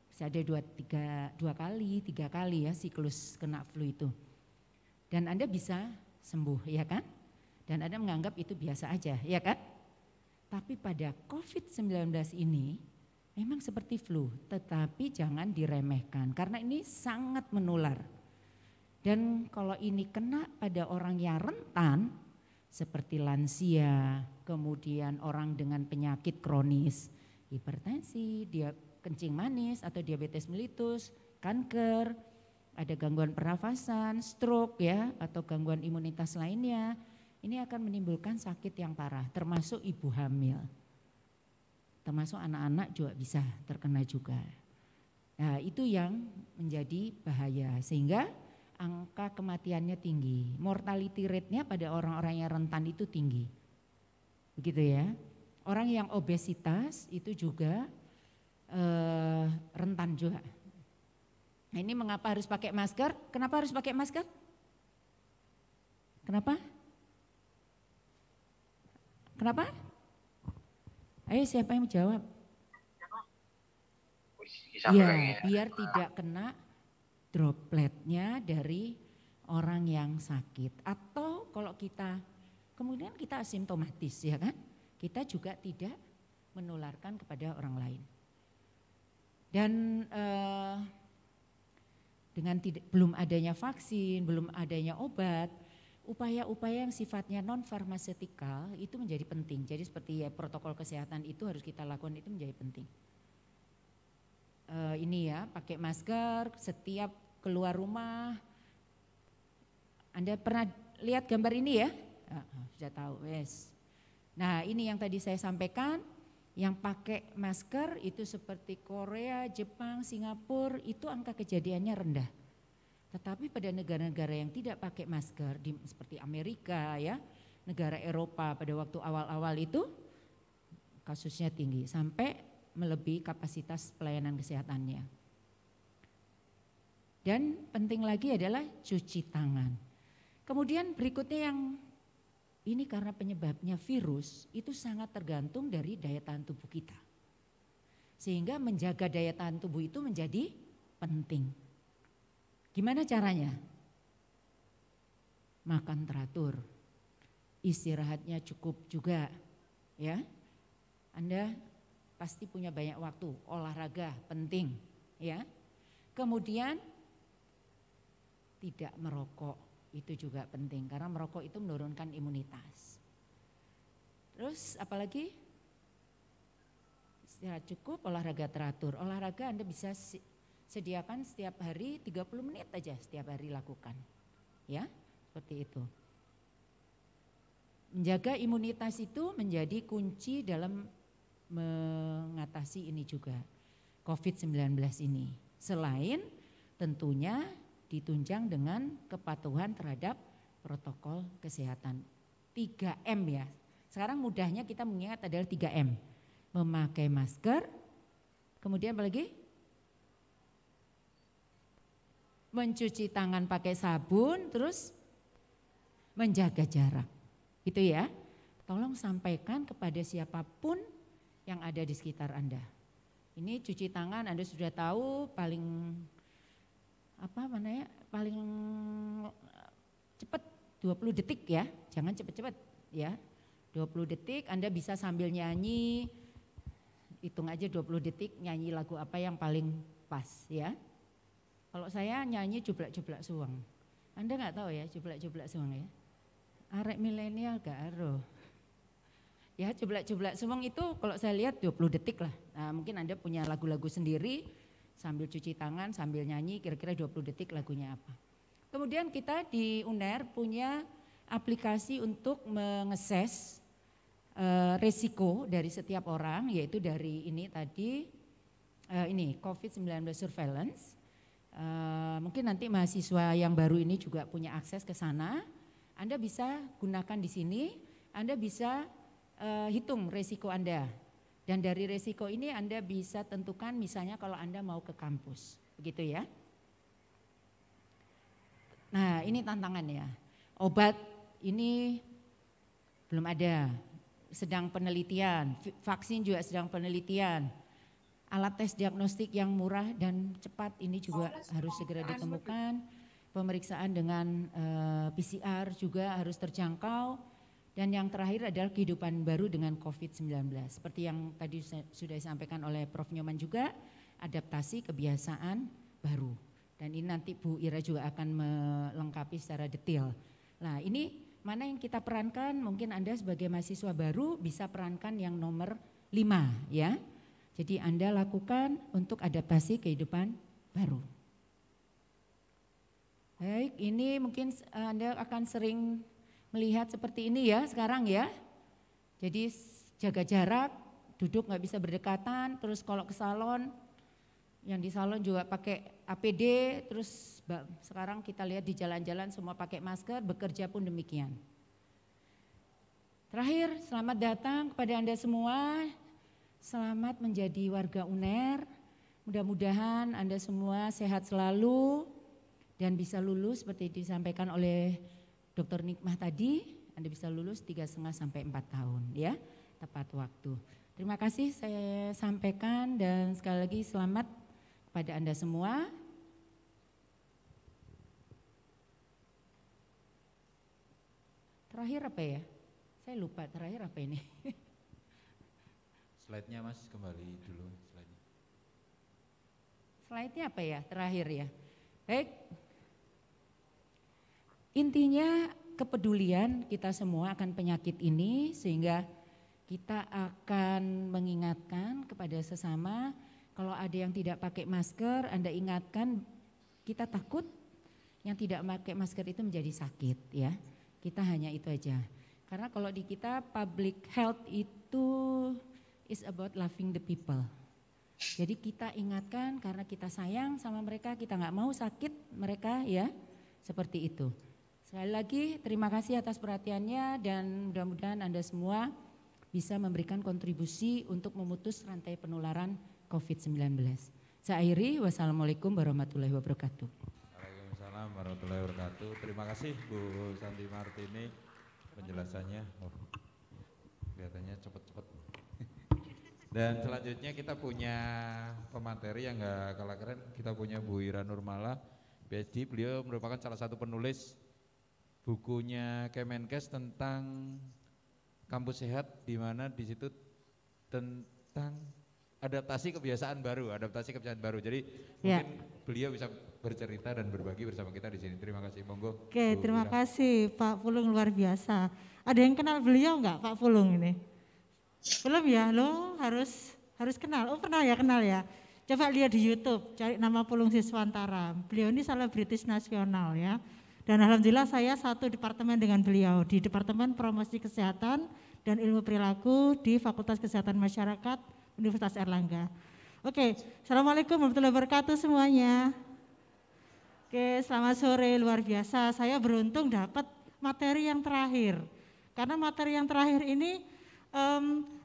Speaker 9: Bisa ada 2 kali, 3 kali ya siklus kena flu itu. Dan Anda bisa sembuh ya kan? Dan Anda menganggap itu biasa aja ya kan? Tapi pada COVID-19 ini memang seperti flu, tetapi jangan diremehkan karena ini sangat menular. Dan kalau ini kena pada orang yang rentan seperti lansia, kemudian orang dengan penyakit kronis, hipertensi, dia kencing manis atau diabetes mellitus, kanker, ada gangguan pernafasan, stroke ya atau gangguan imunitas lainnya, ini akan menimbulkan sakit yang parah termasuk ibu hamil. Termasuk anak-anak juga bisa terkena juga. Nah itu yang menjadi bahaya sehingga angka kematiannya tinggi. Mortality rate-nya pada orang-orang yang rentan itu tinggi. begitu ya. Orang yang obesitas itu juga rentan juga. Nah, ini mengapa harus pakai masker? Kenapa harus pakai masker? Kenapa? Kenapa? Ayo siapa yang menjawab? Ya, biar tidak kena dropletnya dari orang yang sakit. Atau kalau kita, kemudian kita asimptomatis ya kan, kita juga tidak menularkan kepada orang lain. Dan dengan belum adanya vaksin, belum adanya obat, upaya-upaya yang sifatnya non farmasetikal itu menjadi penting. Jadi seperti ya, protokol kesehatan itu harus kita lakukan, itu menjadi penting. Ini ya, pakai masker setiap keluar rumah. Anda pernah lihat gambar ini ya? Sudah tahu, yes. Nah, ini yang tadi saya sampaikan, yang pakai masker itu seperti Korea, Jepang, Singapura, itu angka kejadiannya rendah. Tetapi pada negara-negara yang tidak pakai masker, seperti Amerika ya, negara Eropa pada waktu awal-awal itu kasusnya tinggi sampai melebihi kapasitas pelayanan kesehatannya. Dan penting lagi adalah cuci tangan. Kemudian berikutnya yang ini karena penyebabnya virus itu sangat tergantung dari daya tahan tubuh kita. Sehingga menjaga daya tahan tubuh itu menjadi penting. Gimana caranya? Makan teratur, istirahatnya cukup juga ya. Anda pasti punya banyak waktu, olahraga penting ya. Kemudian tidak merokok, itu juga penting karena merokok itu menurunkan imunitas. Terus apalagi? Istirahat cukup, olahraga teratur. Olahraga Anda bisa sediakan setiap hari 30 menit aja setiap hari lakukan. Ya, seperti itu. Menjaga imunitas itu menjadi kunci dalam mengatasi ini juga, COVID-19 ini. Selain tentunya ditunjang dengan kepatuhan terhadap protokol kesehatan. 3M ya, sekarang mudahnya kita mengingat adalah 3M. Memakai masker, kemudian apa lagi? Mencuci tangan pakai sabun, terus menjaga jarak. Gitu ya, tolong sampaikan kepada siapapun yang ada di sekitar Anda. Ini cuci tangan Anda sudah tahu paling paling cepat 20 detik ya, jangan cepat-cepat ya. 20 detik Anda bisa sambil nyanyi, hitung aja 20 detik nyanyi lagu apa yang paling pas ya. Kalau saya nyanyi jublak-jublak suweng, Anda nggak tahu ya jublak-jublak suweng ya. Arek milenial gak ero. Ya jublak-jublak suweng itu kalau saya lihat 20 detik lah. Nah, mungkin Anda punya lagu-lagu sendiri sambil cuci tangan, sambil nyanyi, kira-kira 20 detik lagunya apa. Kemudian kita di UNER punya aplikasi untuk mengeses resiko dari setiap orang, yaitu dari ini tadi, ini COVID-19 surveillance. Mungkin nanti mahasiswa yang baru ini juga punya akses ke sana. Anda bisa gunakan di sini, Anda bisa hitung resiko Anda. Dan dari resiko ini Anda bisa tentukan misalnya kalau Anda mau ke kampus, begitu ya. Nah ini tantangannya, obat ini belum ada, sedang penelitian, vaksin juga sedang penelitian. Alat tes diagnostik yang murah dan cepat ini juga harus segera ditemukan. Pemeriksaan dengan PCR juga harus terjangkau. Dan yang terakhir adalah kehidupan baru dengan COVID-19. Seperti yang tadi sudah disampaikan oleh Prof. Nyoman juga, adaptasi kebiasaan baru. Dan ini nanti Bu Ira juga akan melengkapi secara detail. Nah ini mana yang kita perankan, mungkin Anda sebagai mahasiswa baru bisa perankan yang nomor 5 ya. Jadi Anda lakukan untuk adaptasi kehidupan baru. Baik, ini mungkin Anda akan sering melihat seperti ini ya sekarang ya. Jadi jaga jarak, duduk nggak bisa berdekatan, terus kalau ke salon, yang di salon juga pakai APD, terus sekarang kita lihat di jalan-jalan semua pakai masker, bekerja pun demikian. Terakhir, selamat datang kepada Anda semua. Selamat menjadi warga UNER. Mudah-mudahan Anda semua sehat selalu dan bisa lulus seperti disampaikan oleh Dr. Nikmah tadi. Anda bisa lulus 3,5 sampai 4 tahun ya, tepat waktu. Terima kasih saya sampaikan dan sekali lagi selamat kepada Anda semua. Terakhir apa ya? Saya lupa terakhir apa ini.
Speaker 8: Slide-nya Mas, kembali dulu slide-nya.
Speaker 9: Slide-nya apa ya? Terakhir ya. Baik. Intinya kepedulian kita semua akan penyakit ini sehingga kita akan mengingatkan kepada sesama kalau ada yang tidak pakai masker, Anda ingatkan kita takut yang tidak pakai masker itu menjadi sakit ya. Kita hanya itu aja. Karena kalau di kita public health itu is about loving the people. Jadi kita ingatkan karena kita sayang sama mereka, kita nggak mau sakit mereka ya, seperti itu. Sekali lagi terima kasih atas perhatiannya dan mudah-mudahan Anda semua bisa memberikan kontribusi untuk memutus rantai penularan COVID-19. Saya akhiri, wassalamualaikum warahmatullahi wabarakatuh.
Speaker 8: Waalaikumsalam warahmatullahi wabarakatuh. Terima kasih Bu Santi Martini penjelasannya. Oh, kelihatannya cepet-cepet. Dan selanjutnya kita punya pemateri yang gak kalah keren. Kita punya Bu Ira Nurmala, PhD. Beliau merupakan salah satu penulis bukunya Kemenkes tentang kampus sehat, di mana di situ tentang adaptasi kebiasaan baru. Jadi mungkin beliau bisa bercerita dan berbagi bersama kita di sini. Terima kasih, monggo.
Speaker 1: Oke, terima kasih Pak Pulung, luar biasa. Ada yang kenal beliau enggak Pak Pulung ini? Belum ya, lo harus kenal. Oh pernah ya kenal ya. Coba lihat di YouTube, cari nama Pulung Siswantara. Beliau ini selebritis nasional ya. Dan alhamdulillah saya satu departemen dengan beliau di Departemen Promosi Kesehatan dan Ilmu Perilaku di Fakultas Kesehatan Masyarakat Universitas Airlangga. Oke, assalamualaikum warahmatullahi wabarakatuh semuanya. Oke, selamat sore, luar biasa. Saya beruntung dapat materi yang terakhir. Karena materi yang terakhir ini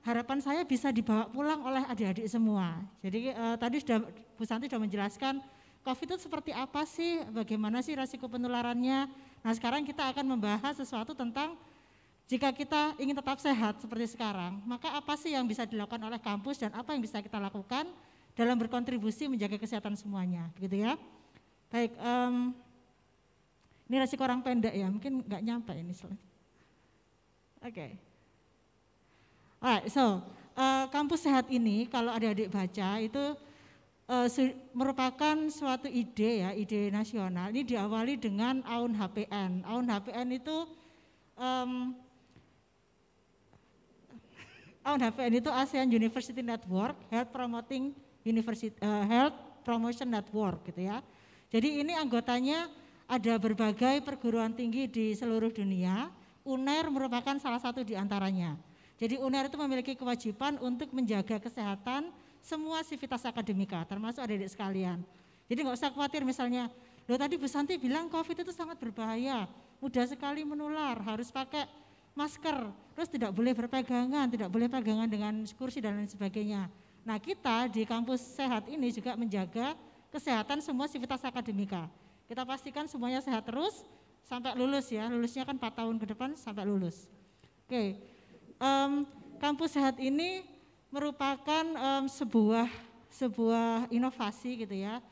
Speaker 1: harapan saya bisa dibawa pulang oleh adik-adik semua. Jadi tadi Bu Santi sudah menjelaskan COVID itu seperti apa sih, bagaimana sih resiko penularannya. Nah sekarang kita akan membahas sesuatu tentang jika kita ingin tetap sehat seperti sekarang, maka apa sih yang bisa dilakukan oleh kampus dan apa yang bisa kita lakukan dalam berkontribusi menjaga kesehatan semuanya, begitu ya. Baik, ini resiko orang pendek ya, mungkin nggak nyampe ini. Oke. Alright, so kampus sehat ini kalau adik-adik baca itu merupakan suatu ide ya, ide nasional. Ini diawali dengan AUN HPN. AUN HPN itu AUN HPN itu ASEAN University Network Health Promotion Network gitu ya. Jadi ini anggotanya ada berbagai perguruan tinggi di seluruh dunia. UNER merupakan salah satu di antaranya. Jadi UNER itu memiliki kewajiban untuk menjaga kesehatan semua sivitas akademika, termasuk adik-adik sekalian. Jadi nggak usah khawatir misalnya, loh tadi Bu Santi bilang COVID itu sangat berbahaya, mudah sekali menular, harus pakai masker, terus tidak boleh berpegangan, tidak boleh pegangan dengan kursi dan lain sebagainya. Nah kita di kampus sehat ini juga menjaga kesehatan semua sivitas akademika. Kita pastikan semuanya sehat terus sampai lulus ya, lulusnya kan 4 tahun ke depan sampai lulus. Oke, kampus sehat ini merupakan sebuah inovasi gitu ya,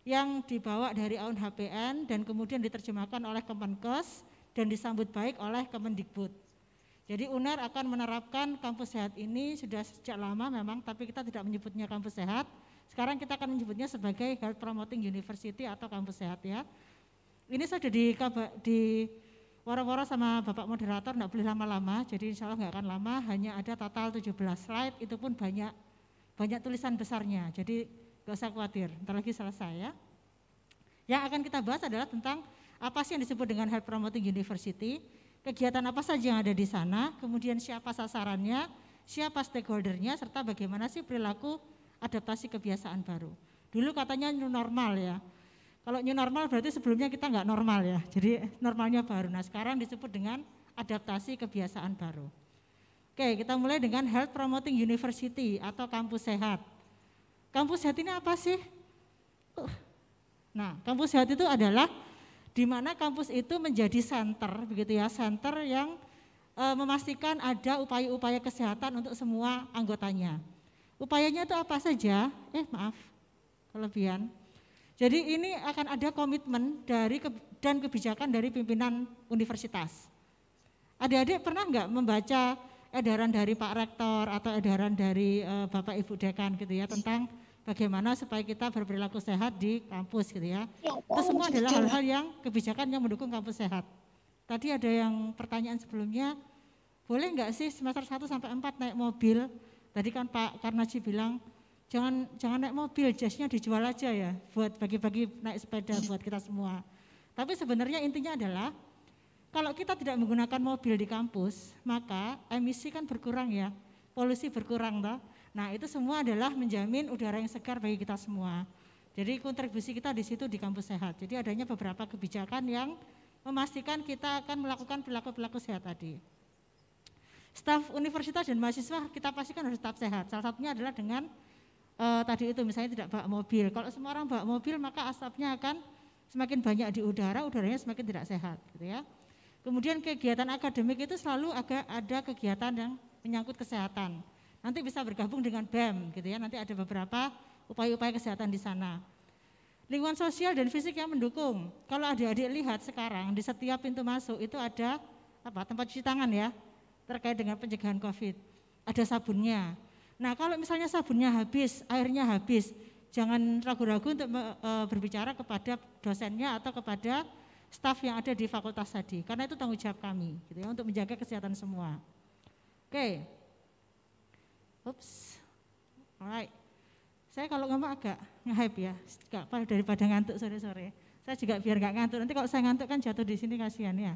Speaker 1: yang dibawa dari AUN HPN dan kemudian diterjemahkan oleh Kemenkes dan disambut baik oleh Kemendikbud. Jadi UNER akan menerapkan kampus sehat ini sudah sejak lama memang, tapi kita tidak menyebutnya kampus sehat. Sekarang kita akan menyebutnya sebagai Health Promoting University atau kampus sehat ya. Ini sudah di wara-wara sama Bapak Moderator, enggak boleh lama-lama, jadi insya Allah enggak akan lama, hanya ada total 17 slide, itu pun banyak tulisan besarnya, jadi enggak usah khawatir, ntar lagi selesai ya. Yang akan kita bahas adalah tentang apa sih yang disebut dengan Health Promoting University, kegiatan apa saja yang ada di sana, kemudian siapa sasarannya, siapa stakeholdernya, serta bagaimana sih perilaku adaptasi kebiasaan baru. Dulu katanya new normal ya. Kalau new normal berarti sebelumnya kita nggak normal ya, jadi normalnya baru. Nah sekarang disebut dengan adaptasi kebiasaan baru.
Speaker 10: Oke, kita mulai dengan Health Promoting University atau kampus sehat. Kampus sehat ini apa sih? Nah, kampus sehat itu adalah di mana kampus itu menjadi center, begitu ya, center yang memastikan ada upaya-upaya kesehatan untuk semua anggotanya. Upayanya itu apa saja? Maaf, kelebihan. Jadi ini akan ada komitmen dan kebijakan dari pimpinan universitas. Adik-adik pernah nggak membaca edaran dari Pak Rektor atau edaran dari Bapak Ibu Dekan gitu ya tentang bagaimana supaya kita berperilaku sehat di kampus gitu ya. Itu semua adalah hal-hal yang kebijakan yang mendukung kampus sehat. Tadi ada yang pertanyaan sebelumnya, boleh nggak sih semester 1 sampai 4 naik mobil? Tadi kan Pak Karnaji bilang jangan naik mobil, jasnya dijual aja ya buat bagi-bagi naik sepeda buat kita semua. Tapi sebenarnya intinya adalah kalau kita tidak menggunakan mobil di kampus, maka emisi kan berkurang ya, polusi berkurang toh. Nah itu semua adalah menjamin udara yang segar bagi kita semua. Jadi kontribusi kita di situ di kampus sehat. Jadi adanya beberapa kebijakan yang memastikan kita akan melakukan perilaku sehat tadi. Staf universitas dan mahasiswa kita pastikan harus tetap sehat. Salah satunya adalah dengan tadi itu misalnya tidak bawa mobil. Kalau semua orang bawa mobil maka asapnya akan semakin banyak di udara, udaranya semakin tidak sehat gitu ya. Kemudian kegiatan akademik itu selalu ada kegiatan yang menyangkut kesehatan. Nanti bisa bergabung dengan BEM gitu ya, nanti ada beberapa upaya-upaya kesehatan di sana. Lingkungan sosial dan fisik yang mendukung. Kalau adik-adik lihat sekarang di setiap pintu masuk itu ada tempat cuci tangan ya, terkait dengan pencegahan COVID. Ada sabunnya. Nah kalau misalnya sabunnya habis, airnya habis, jangan ragu-ragu untuk berbicara kepada dosennya atau kepada staf yang ada di fakultas tadi, karena itu tanggung jawab kami, gitu ya, untuk menjaga kesehatan semua. Oke, alright. Saya kalau ngomong agak nge-hype ya, daripada ngantuk sore-sore. Saya juga biar nggak ngantuk. Nanti kalau saya ngantuk kan jatuh di sini kasihan ya,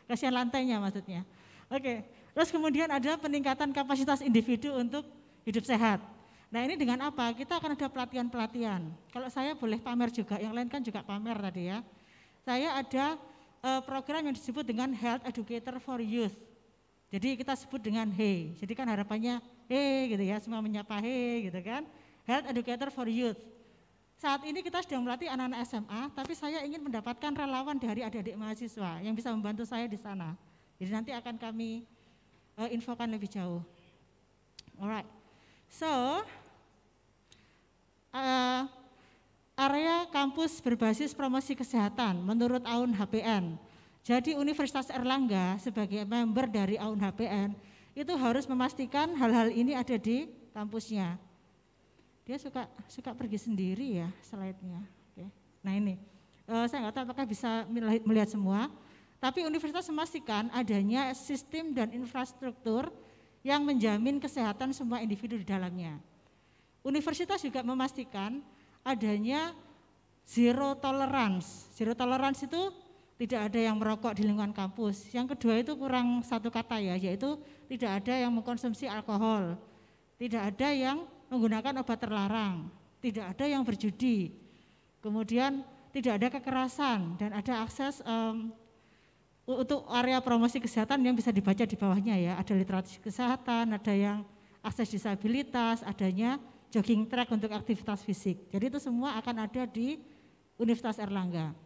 Speaker 10: kasihan lantainya maksudnya. Oke, terus kemudian ada peningkatan kapasitas individu untuk hidup sehat. Nah ini dengan apa? Kita akan ada pelatihan-pelatihan. Kalau saya boleh pamer juga, yang lain kan juga pamer tadi ya. Saya ada program yang disebut dengan Health Educator for Youth. Jadi kita sebut dengan HEY. Jadi kan harapannya gitu ya, semua menyapa gitu kan. Health Educator for Youth. Saat ini kita sedang melatih anak-anak SMA, tapi saya ingin mendapatkan relawan dari adik-adik mahasiswa yang bisa membantu saya di sana. Jadi nanti akan kami infokan lebih jauh. Alright. So, area kampus berbasis promosi kesehatan menurut AUN HPN. Jadi Universitas Erlangga sebagai member dari AUN HPN itu harus memastikan hal-hal ini ada di kampusnya. Dia suka pergi sendiri ya slide-nya. Oke. Nah ini, saya nggak tahu apakah bisa melihat semua, tapi universitas memastikan adanya sistem dan infrastruktur yang menjamin kesehatan semua individu di dalamnya. Universitas juga memastikan adanya zero tolerance. Zero tolerance itu tidak ada yang merokok di lingkungan kampus. Yang kedua itu kurang satu kata ya, yaitu tidak ada yang mengkonsumsi alkohol, tidak ada yang menggunakan obat terlarang, tidak ada yang berjudi, kemudian tidak ada kekerasan dan ada akses untuk area promosi kesehatan yang bisa dibaca di bawahnya ya, ada literasi kesehatan, ada yang akses disabilitas, adanya jogging track untuk aktivitas fisik. Jadi itu semua akan ada di Universitas Erlangga.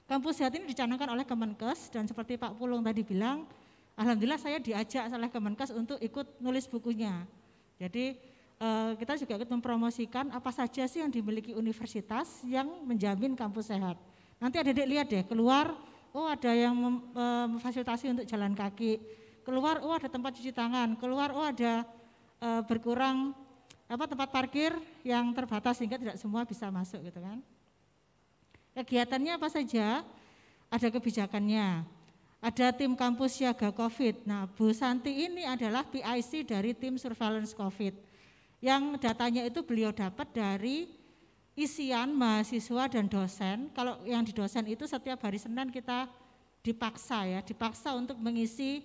Speaker 10: Kampus sehat ini dicanangkan oleh Kemenkes dan seperti Pak Pulung tadi bilang, alhamdulillah saya diajak oleh Kemenkes untuk ikut nulis bukunya. Jadi kita juga ikut mempromosikan apa saja sih yang dimiliki universitas yang menjamin kampus sehat. Nanti adik-adik lihat deh, keluar, ada yang memfasilitasi untuk jalan kaki, keluar, ada tempat cuci tangan, keluar, ada berkurang tempat parkir yang terbatas sehingga tidak semua bisa masuk gitu kan. Kegiatannya apa saja? Ada kebijakannya. Ada tim kampus siaga COVID. Nah, Bu Santi ini adalah PIC dari tim surveillance COVID. Yang datanya itu beliau dapat dari isian mahasiswa dan dosen. Kalau yang di dosen itu setiap hari Senin kita dipaksa untuk mengisi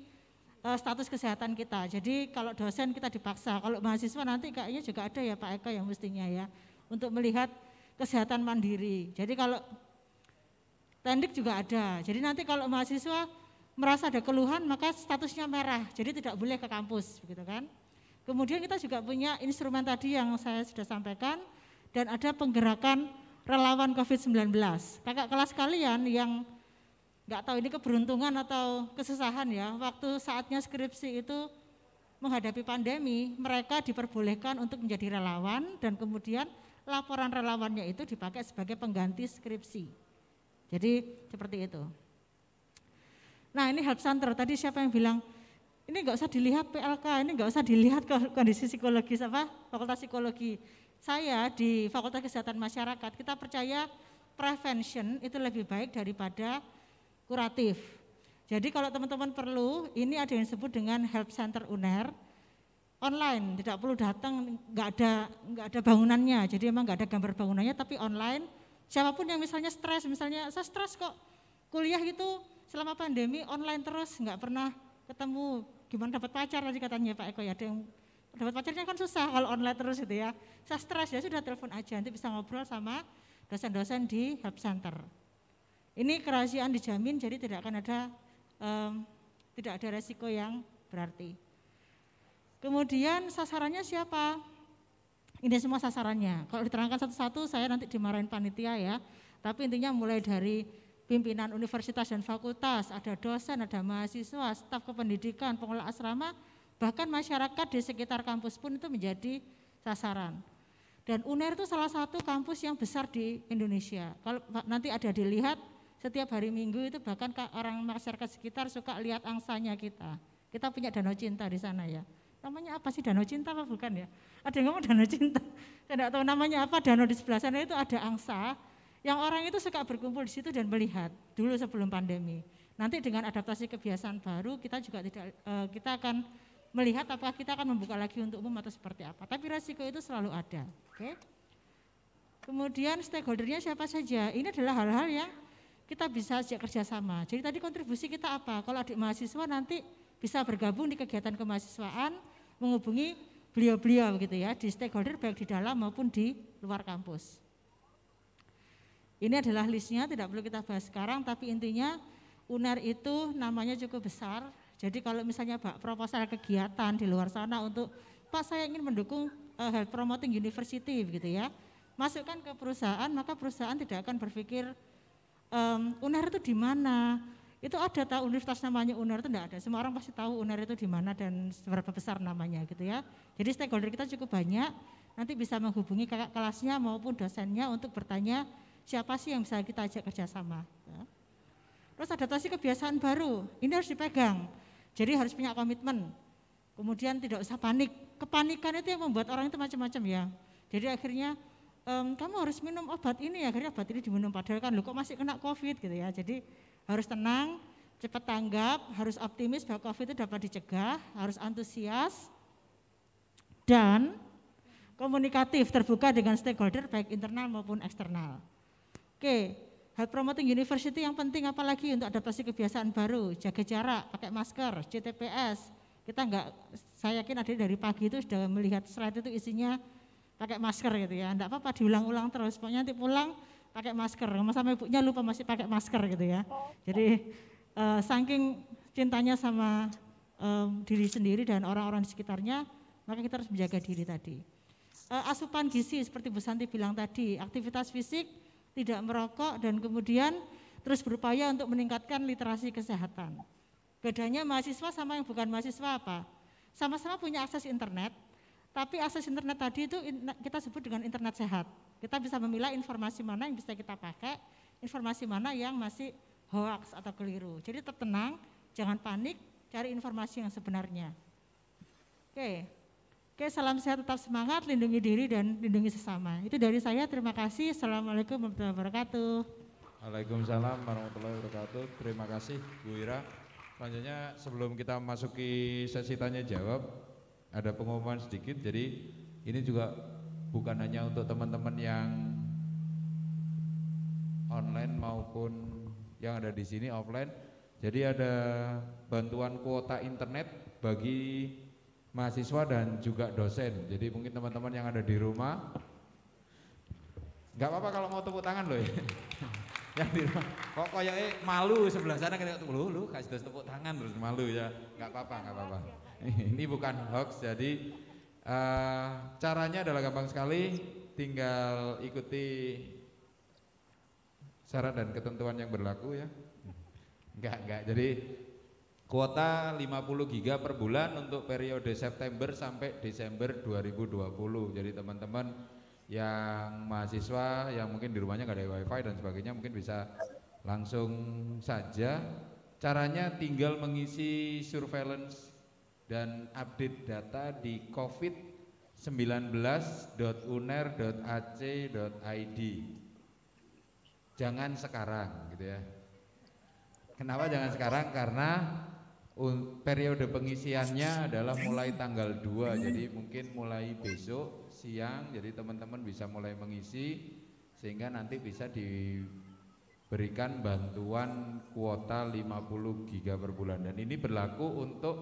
Speaker 10: status kesehatan kita. Jadi kalau dosen kita dipaksa, kalau mahasiswa nanti kayaknya juga ada ya Pak Eko yang mestinya ya, untuk melihat kesehatan mandiri. Jadi kalau Tendik juga ada, jadi nanti kalau mahasiswa merasa ada keluhan maka statusnya merah, jadi tidak boleh ke kampus, begitu kan. Kemudian kita juga punya instrumen tadi yang saya sudah sampaikan, dan ada penggerakan relawan COVID-19. Kakak kelas kalian yang nggak tahu ini keberuntungan atau kesusahan ya, waktu saatnya skripsi itu menghadapi pandemi, mereka diperbolehkan untuk menjadi relawan dan kemudian laporan relawannya itu dipakai sebagai pengganti skripsi. Jadi seperti itu. Nah ini help center, tadi siapa yang bilang, ini nggak usah dilihat PLK, ini nggak usah dilihat kondisi psikologis Fakultas Psikologi. Saya di Fakultas Kesehatan Masyarakat, kita percaya prevention itu lebih baik daripada kuratif. Jadi kalau teman-teman perlu, ini ada yang disebut dengan help center UNER, online, tidak perlu datang, nggak ada bangunannya, jadi emang nggak ada gambar bangunannya, tapi online. Siapapun yang misalnya stres, misalnya saya stres kok kuliah gitu selama pandemi online terus, nggak pernah ketemu, gimana dapat pacar tadi katanya Pak Eko ya, ada yang dapat pacarnya kan susah kalau online terus gitu ya. Saya stres ya sudah telepon aja, nanti bisa ngobrol sama dosen-dosen di help center. Ini kerahasiaan dijamin, jadi tidak akan ada resiko yang berarti. Kemudian sasarannya siapa? Ini semua sasarannya. Kalau diterangkan satu-satu saya nanti dimarahin panitia ya. Tapi intinya mulai dari pimpinan universitas dan fakultas, ada dosen, ada mahasiswa, staf kependidikan, pengelola asrama, bahkan masyarakat di sekitar kampus pun itu menjadi sasaran. Dan UNER itu salah satu kampus yang besar di Indonesia. Kalau nanti ada dilihat setiap hari Minggu itu bahkan orang masyarakat sekitar suka lihat angsanya kita. Kita punya Danau Cinta di sana ya. Namanya apa sih, Danau Cinta apa bukan ya? Ada yang ngomong Danau Cinta, saya tidak tahu namanya apa. Danau di sebelah sana itu ada angsa, yang orang itu suka berkumpul di situ dan melihat dulu sebelum pandemi. Nanti dengan adaptasi kebiasaan baru kita juga kita akan melihat apakah kita akan membuka lagi untuk umum atau seperti apa. Tapi resiko itu selalu ada. Oke? Kemudian stakeholdernya siapa saja? Ini adalah hal-hal yang kita bisa ajak kerjasama. Jadi tadi kontribusi kita apa? Kalau adik mahasiswa nanti bisa bergabung di kegiatan kemahasiswaan, menghubungi beliau-beliau gitu ya, di stakeholder baik di dalam maupun di luar kampus. Ini adalah listnya, tidak perlu kita bahas sekarang, tapi intinya UNER itu namanya cukup besar. Jadi kalau misalnya proposal kegiatan di luar sana untuk, Pak saya ingin mendukung health promoting university gitu ya, masukkan ke perusahaan, maka perusahaan tidak akan berpikir UNER itu di mana. Itu ada tahu universitas namanya UNER itu enggak ada. Semua orang pasti tahu UNER itu di mana dan seberapa besar namanya gitu ya. Jadi stakeholder kita cukup banyak, nanti bisa menghubungi kakak kelasnya maupun dosennya untuk bertanya siapa sih yang bisa kita ajak kerjasama. Ya. Terus adaptasi kebiasaan baru, ini harus dipegang. Jadi harus punya komitmen. Kemudian tidak usah panik. Kepanikan itu yang membuat orang itu macam-macam ya. Jadi akhirnya kamu harus minum obat ini, akhirnya obat ini diminum padahal kan lu kok masih kena COVID gitu ya. Jadi harus tenang, cepat tanggap, harus optimis bahwa COVID itu dapat dicegah, harus antusias dan komunikatif, terbuka dengan stakeholder baik internal maupun eksternal. Oke, health promoting university yang penting apalagi untuk adaptasi kebiasaan baru, jaga jarak, pakai masker, CTPS. Kita saya yakin ada dari pagi itu sudah melihat slide itu isinya pakai masker gitu ya, enggak apa-apa diulang-ulang terus, pokoknya nanti pulang pakai masker, sama ibunya lupa masih pakai masker gitu ya. Jadi saking cintanya sama diri sendiri dan orang-orang di sekitarnya, maka kita harus menjaga diri tadi. Asupan gizi seperti Bu Santi bilang tadi, aktivitas fisik, tidak merokok, dan kemudian terus berupaya untuk meningkatkan literasi kesehatan. Bedanya mahasiswa sama yang bukan mahasiswa apa? Sama-sama punya akses internet, tapi akses internet tadi itu kita sebut dengan internet sehat. Kita bisa memilah informasi mana yang bisa kita pakai, informasi mana yang masih hoax atau keliru. Jadi tetap tenang, jangan panik, cari informasi yang sebenarnya. Oke, salam sehat, tetap semangat, lindungi diri dan lindungi sesama. Itu dari saya, terima kasih. Assalamualaikum warahmatullahi wabarakatuh.
Speaker 8: Waalaikumsalam warahmatullahi wabarakatuh. Terima kasih Bu Ira. Selanjutnya sebelum kita masuki sesi tanya jawab, ada pengumuman sedikit. Jadi ini juga bukan hanya untuk teman-teman yang online maupun yang ada di sini offline. Jadi ada bantuan kuota internet bagi mahasiswa dan juga dosen. Jadi mungkin teman-teman yang ada di rumah, nggak apa-apa kalau mau tepuk tangan loh ya. Yang di rumah, kok kayaknya malu sebelah sana kayak lu kasih tepuk tangan terus malu ya, nggak apa-apa. Ini bukan hoax, jadi caranya adalah gampang sekali, tinggal ikuti syarat dan ketentuan yang berlaku ya. Enggak, jadi kuota 50 giga per bulan untuk periode September sampai Desember 2020. Jadi teman-teman yang mahasiswa yang mungkin di rumahnya nggak ada wifi dan sebagainya mungkin bisa langsung saja. Caranya tinggal mengisi surveillance dan update data di covid19.uner.ac.id. Jangan sekarang gitu ya. Kenapa jangan sekarang? Karena periode pengisiannya adalah mulai tanggal 2, jadi mungkin mulai besok siang, jadi teman-teman bisa mulai mengisi sehingga nanti bisa diberikan bantuan kuota 50 giga per bulan, dan ini berlaku untuk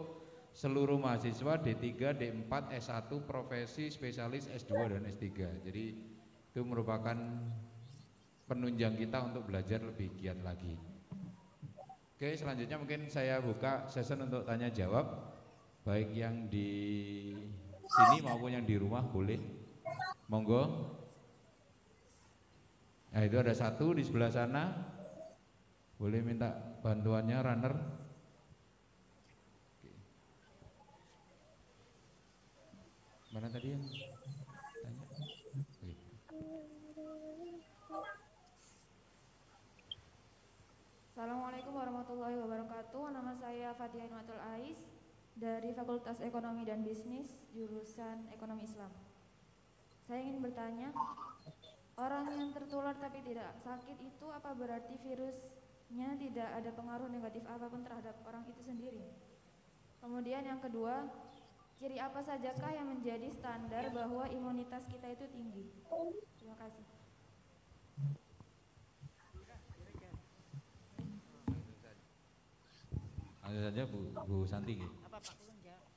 Speaker 8: seluruh mahasiswa D3, D4, S1, profesi, spesialis, S2 dan S3. Jadi itu merupakan penunjang kita untuk belajar lebih giat lagi. Oke, selanjutnya mungkin saya buka session untuk tanya jawab, baik yang di sini maupun yang di rumah boleh, monggo. Nah itu ada satu di sebelah sana, boleh minta bantuannya runner. Oke. Mana tadi yang tanya? Oke.
Speaker 11: Assalamualaikum warahmatullahi wabarakatuh. Nama saya Fathia Inwatul Ais dari Fakultas Ekonomi dan Bisnis, jurusan Ekonomi Islam. Saya ingin bertanya, orang yang tertular tapi tidak sakit itu apa berarti virusnya tidak ada pengaruh negatif apapun terhadap orang itu sendiri? Kemudian yang kedua, ciri apa sajakah yang menjadi standar bahwa imunitas kita itu tinggi? Terima kasih.
Speaker 8: Langsung saja Bu Santi gitu.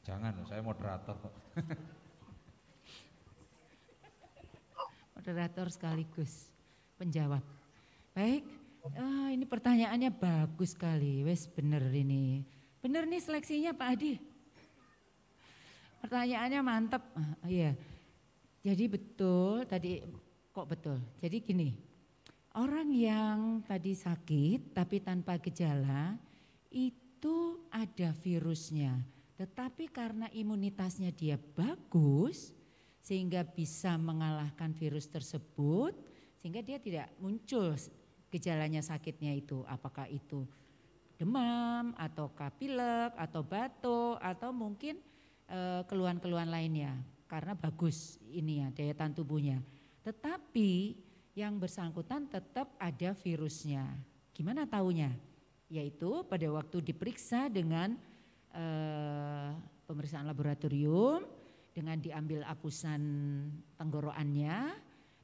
Speaker 8: Jangan, saya moderator kok.
Speaker 9: Moderator sekaligus penjawab. Baik, ini pertanyaannya bagus sekali. Wes bener ini. Bener nih seleksinya Pak Adi. Pertanyaannya mantap. Iya. Jadi betul tadi, kok betul. Jadi gini, orang yang tadi sakit tapi tanpa gejala itu ada virusnya, tetapi karena imunitasnya dia bagus sehingga bisa mengalahkan virus tersebut, sehingga dia tidak muncul gejalanya sakitnya itu, apakah itu demam atau pilek atau batuk atau mungkin keluhan-keluhan lainnya, karena bagus ini ya daya tahan tubuhnya. Tetapi yang bersangkutan tetap ada virusnya. Gimana taunya? Yaitu pada waktu diperiksa dengan pemeriksaan laboratorium, dengan diambil apusan tenggorokannya,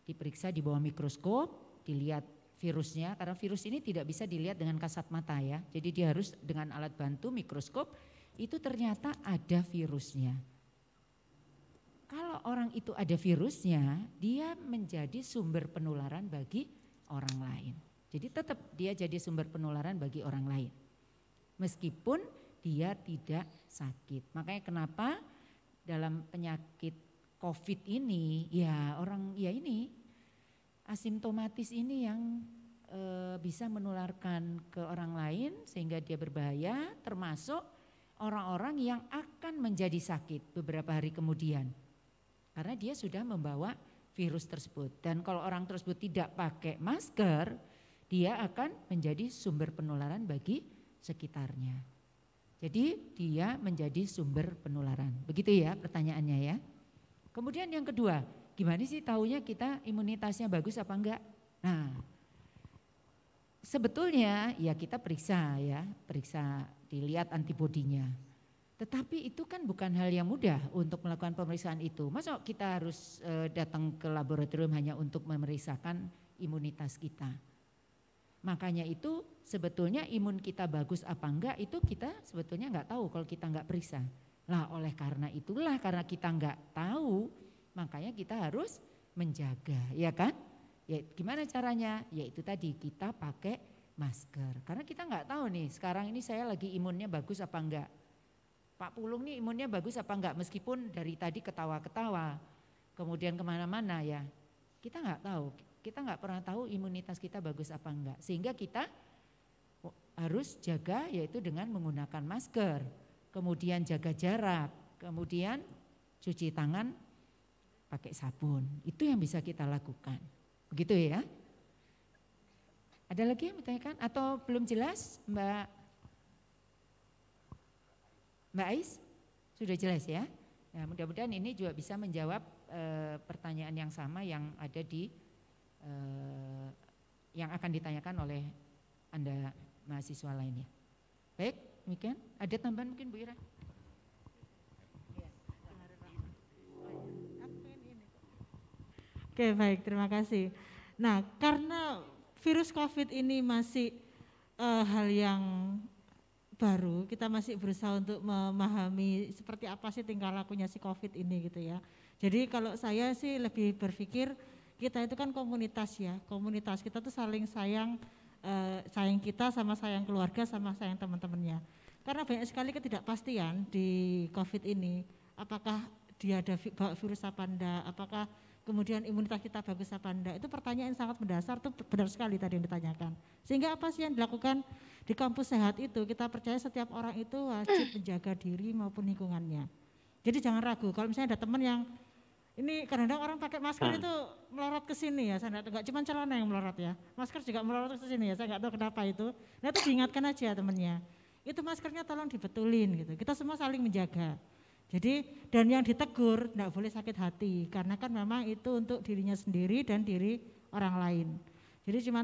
Speaker 9: diperiksa di bawah mikroskop, dilihat virusnya, karena virus ini tidak bisa dilihat dengan kasat mata ya, jadi dia harus dengan alat bantu mikroskop, itu ternyata ada virusnya. Kalau orang itu ada virusnya, dia menjadi sumber penularan bagi orang lain. Jadi tetap dia jadi sumber penularan bagi orang lain. Meskipun dia tidak sakit. Makanya kenapa dalam penyakit COVID ini ya orang ya ini asimptomatis ini yang bisa menularkan ke orang lain sehingga dia berbahaya, termasuk orang-orang yang akan menjadi sakit beberapa hari kemudian. Karena dia sudah membawa virus tersebut. Dan kalau orang tersebut tidak pakai masker, dia akan menjadi sumber penularan bagi sekitarnya. Jadi dia menjadi sumber penularan. Begitu ya pertanyaannya ya. Kemudian yang kedua, gimana sih taunya kita imunitasnya bagus apa enggak? Nah, sebetulnya ya kita periksa ya, periksa dilihat antibodinya. Tetapi itu kan bukan hal yang mudah untuk melakukan pemeriksaan itu. Masa kita harus datang ke laboratorium hanya untuk memeriksakan imunitas kita. Makanya itu sebetulnya imun kita bagus apa enggak itu kita sebetulnya enggak tahu kalau kita enggak periksa. Lah oleh karena itulah, karena kita enggak tahu, makanya kita harus menjaga, ya kan? Ya gimana caranya? Yaitu tadi kita pakai masker. Karena kita nggak tahu nih sekarang ini saya lagi imunnya bagus apa enggak. Pak Pulung nih imunnya bagus apa enggak meskipun dari tadi ketawa-ketawa. Kemudian kemana-mana ya. Kita nggak tahu. Kita nggak pernah tahu imunitas kita bagus apa enggak. Sehingga kita harus jaga yaitu dengan menggunakan masker. Kemudian jaga jarak. Kemudian cuci tangan pakai sabun. Itu yang bisa kita lakukan. Begitu ya. Ada lagi yang bertanyakan atau belum jelas Mbak Ais? Sudah jelas ya? Nah, mudah-mudahan ini juga bisa menjawab pertanyaan yang sama yang ada di yang akan ditanyakan oleh Anda mahasiswa lainnya. Baik, demikian. Ada tambahan mungkin Bu Ira?
Speaker 10: Oke, baik, terima kasih. Nah, karena virus COVID ini masih hal yang baru, kita masih berusaha untuk memahami seperti apa sih tingkah lakunya si COVID ini gitu ya. Jadi kalau saya sih lebih berpikir kita itu kan komunitas ya, komunitas kita tuh saling sayang, sayang kita sama sayang keluarga sama sayang teman-temannya. Karena banyak sekali ketidakpastian di COVID ini, apakah dia ada virus apa enggak, apakah kemudian imunitas kita bagus apa enggak, itu pertanyaan yang sangat mendasar, itu benar sekali tadi yang ditanyakan. Sehingga apa sih yang dilakukan di kampus sehat itu, kita percaya setiap orang itu wajib menjaga diri maupun lingkungannya. Jadi jangan ragu, kalau misalnya ada teman yang, ini kadang-kadang orang pakai masker itu melorot ke sini ya, saya enggak cuma celana yang melorot ya, masker juga melorot ke sini ya, saya enggak tahu kenapa itu. Nah itu diingatkan aja temannya, itu maskernya tolong dibetulin gitu, kita semua saling menjaga. Jadi dan yang ditegur tidak boleh sakit hati karena kan memang itu untuk dirinya sendiri dan diri orang lain. Jadi cuma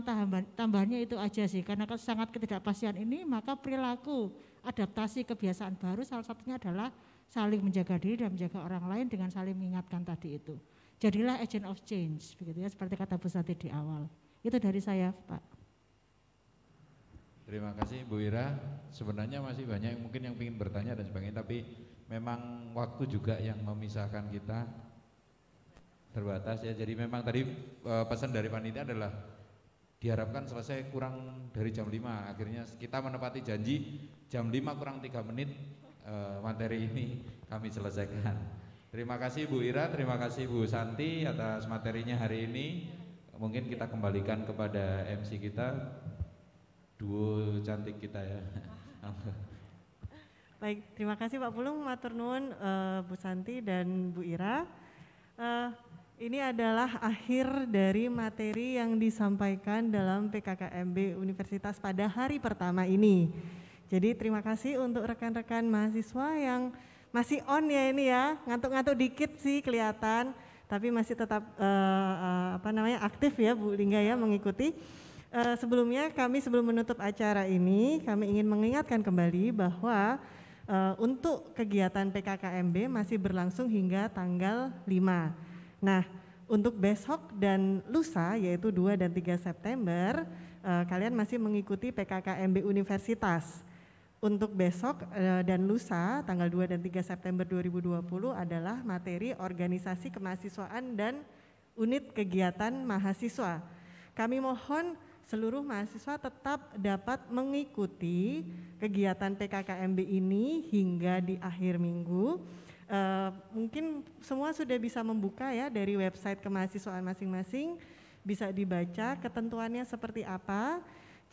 Speaker 10: tambahannya itu aja sih, karena sangat ketidakpastian ini maka perilaku adaptasi kebiasaan baru salah satunya adalah saling menjaga diri dan menjaga orang lain dengan saling mengingatkan tadi itu. Jadilah agent of change begitu ya, seperti kata Bu Santi di awal. Itu dari saya Pak.
Speaker 8: Terima kasih Bu Ira. Sebenarnya masih banyak yang mungkin yang ingin bertanya dan sebagainya, tapi memang waktu juga yang memisahkan kita terbatas ya. Jadi memang tadi pesan dari panitia adalah diharapkan selesai kurang dari jam 5. Akhirnya kita menepati janji jam 5 kurang 3 menit materi ini kami selesaikan. Terima kasih Bu Ira, terima kasih Bu Santi atas materinya hari ini. Mungkin kita kembalikan kepada MC kita, duo cantik kita ya.
Speaker 1: Baik, terima kasih Pak Pulung, matur nuwun Bu Santi dan Bu Ira. Ini adalah akhir dari materi yang disampaikan dalam PKKMB Universitas pada hari pertama ini. Jadi terima kasih untuk rekan-rekan mahasiswa yang masih on ya ini ya, ngantuk-ngantuk dikit sih kelihatan, tapi masih tetap aktif ya Bu Lingga ya mengikuti. Sebelumnya kami sebelum menutup acara ini, kami ingin mengingatkan kembali bahwa untuk kegiatan PKKMB masih berlangsung hingga tanggal 5. Nah, untuk besok dan lusa yaitu 2 dan 3 September, kalian masih mengikuti PKKMB Universitas. Untuk besok dan lusa tanggal 2 dan 3 September 2020 adalah materi organisasi kemahasiswaan dan unit kegiatan mahasiswa. Kami mohon seluruh mahasiswa tetap dapat mengikuti kegiatan PKKMB ini hingga di akhir minggu. Mungkin semua sudah bisa membuka ya dari website kemahasiswaan masing-masing, bisa dibaca ketentuannya seperti apa.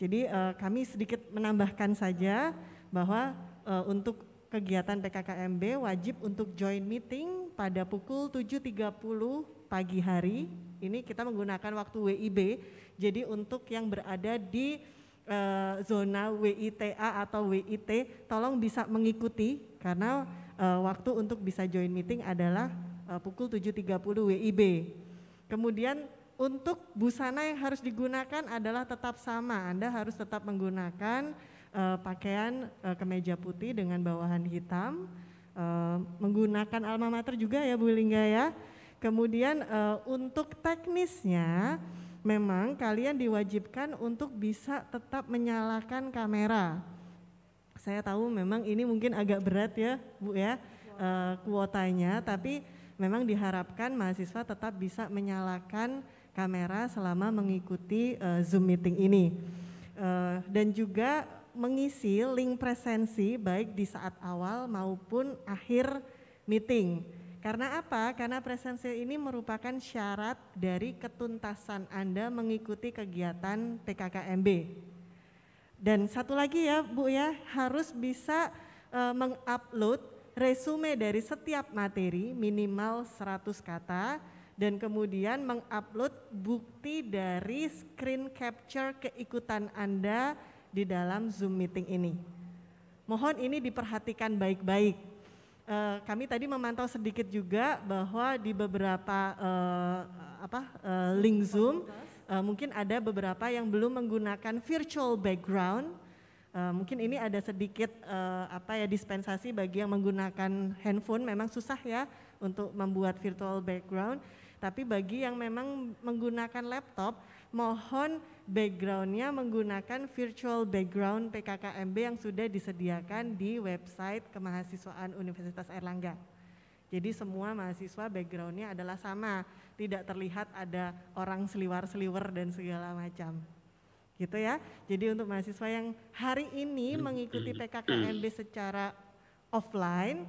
Speaker 1: Jadi kami sedikit menambahkan saja bahwa untuk kegiatan PKKMB wajib untuk join meeting pada pukul 7.30 pagi hari. Ini kita menggunakan waktu WIB. Jadi untuk yang berada di zona WITA atau WIT tolong bisa mengikuti karena waktu untuk bisa join meeting adalah pukul 7.30 WIB. Kemudian untuk busana yang harus digunakan adalah tetap sama, Anda harus tetap menggunakan pakaian kemeja putih dengan bawahan hitam, menggunakan alma mater juga ya Bu Lingga ya. Kemudian untuk teknisnya memang kalian diwajibkan untuk bisa tetap menyalakan kamera. Saya tahu memang ini mungkin agak berat ya Bu ya kuotanya, tapi memang diharapkan mahasiswa tetap bisa menyalakan kamera selama mengikuti Zoom meeting ini. Dan juga mengisi link presensi baik di saat awal maupun akhir meeting. Karena apa? Karena presensi ini merupakan syarat dari ketuntasan Anda mengikuti kegiatan PKKMB. Dan satu lagi ya Bu ya, harus bisa mengupload resume dari setiap materi minimal 100 kata dan kemudian mengupload bukti dari screen capture keikutan Anda di dalam Zoom meeting ini. Mohon ini diperhatikan baik-baik. Kami tadi memantau sedikit juga bahwa di beberapa link Zoom mungkin ada beberapa yang belum menggunakan virtual background. Mungkin ini ada sedikit dispensasi bagi yang menggunakan handphone, memang susah ya untuk membuat virtual background. Tapi bagi yang memang menggunakan laptop, mohon backgroundnya menggunakan virtual background PKKMB yang sudah disediakan di website Kemahasiswaan Universitas Airlangga. Jadi semua mahasiswa backgroundnya adalah sama, tidak terlihat ada orang seliwer-seliwer dan segala macam. Gitu ya. Jadi untuk mahasiswa yang hari ini mengikuti PKKMB secara offline,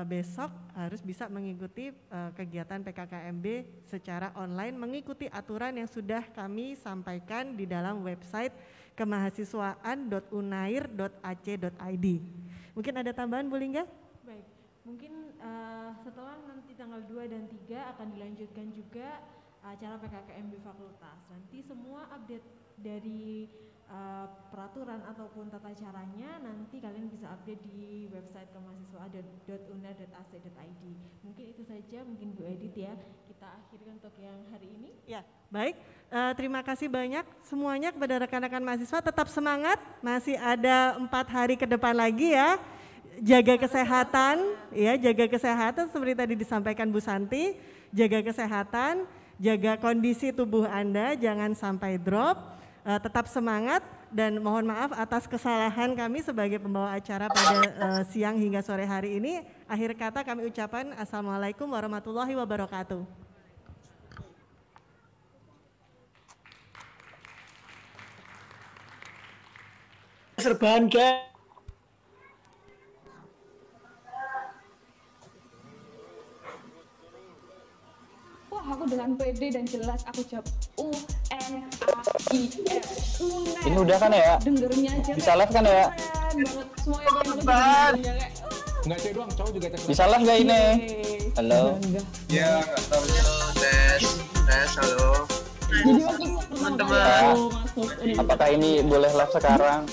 Speaker 1: besok harus bisa mengikuti kegiatan PKKMB secara online, mengikuti aturan yang sudah kami sampaikan di dalam website kemahasiswaan.unair.ac.id. Mungkin ada tambahan Bu Lingga?
Speaker 2: Baik, mungkin setelah nanti tanggal 2 dan 3 akan dilanjutkan juga acara PKKMB fakultas. Nanti semua update dari peraturan ataupun tata caranya nanti kalian bisa update di website kemahasiswaan.unair.ac.id. Mungkin itu saja, mungkin Bu Edit ya, kita akhirkan untuk yang hari ini.
Speaker 1: Ya, baik. Terima kasih banyak semuanya kepada rekan-rekan mahasiswa. Tetap semangat, masih ada 4 hari ke depan lagi ya. Jaga kesehatan, ya, jaga kesehatan seperti tadi disampaikan Bu Santi. Jaga kesehatan, jaga kondisi tubuh Anda, jangan sampai drop. Tetap semangat dan mohon maaf atas kesalahan kami sebagai pembawa acara pada siang hingga sore hari ini. Akhir kata kami ucapkan Assalamualaikum warahmatullahi wabarakatuh.
Speaker 12: Serban guys.
Speaker 13: Aku dengan pede dan jelas aku jawab UNAIR.
Speaker 12: Ini udah kan ya?
Speaker 13: Dengernya aja
Speaker 12: bisa live kan ya?
Speaker 13: Semuanya banget.
Speaker 12: Enggak cewek doang, cowok juga bisa live nggak ini? Halo.
Speaker 14: Ya, nggak tahu. Tes, halo.
Speaker 13: Jadi waktu
Speaker 14: teman-teman.
Speaker 12: Apakah ini boleh live sekarang?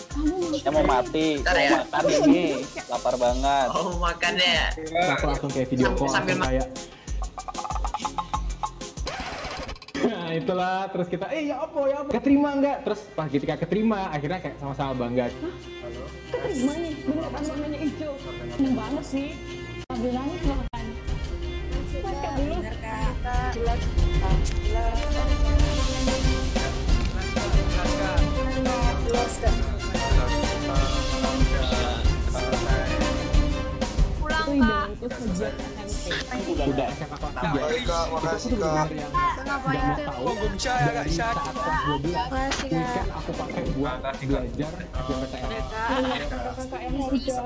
Speaker 12: Saya mau mati, mau makan ini, lapar banget.
Speaker 14: Oh, makan ya?
Speaker 12: Aku langsung kayak video call,
Speaker 14: sambil
Speaker 12: kayak. Nah itulah, terus kita, ya apa, keterima enggak? Terus pas ketika keterima, akhirnya kayak sama-sama bangga.
Speaker 13: Halo? Keterima nih, beneran warnanya hijau. Seneng banget sih. Sambil nangis makan. Makan dulu. Jelas.
Speaker 15: Pulang Kak.
Speaker 13: Itu sejak
Speaker 12: udah
Speaker 14: makasih Kak.
Speaker 15: Kenapa ya?
Speaker 14: Gue bisa ya Kak,
Speaker 12: saat kelas 12 weekend aku pakai buat belajar SBMPTN.
Speaker 13: kakak yang udah kuliah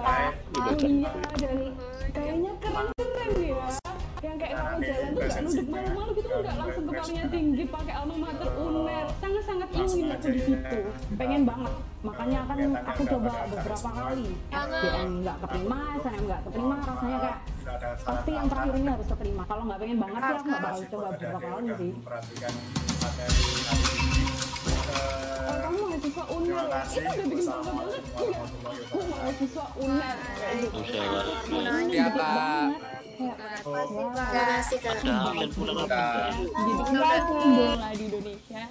Speaker 13: dan kayaknya keren-keren ya. Yang kayak kalau jalan tuh gak nunduk malu-malu gitu, enggak langsung kepalanya tinggi pakai alma mater UNER. Sangat-sangat ingin aku di situ, pengen banget. Makanya kan aku coba beberapa kali. SBM nggak keterima, SNM nggak keterima, rasanya kayak pasti yang terakhir ini harus keterima. Kalau nggak pengen banget sih aku nggak bakal coba beberapa kali sih. Kamu mahasiswa UNER ya? Itu udah bikin bangga banget. Iya, aku mahasiswa UNER kayak gitu.
Speaker 14: Iya Kak.
Speaker 15: Terima kasih Kak.
Speaker 13: Jadi idola di Indonesia.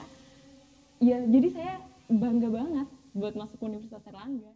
Speaker 13: Ya, jadi saya bangga banget buat masuk Universitas Airlangga.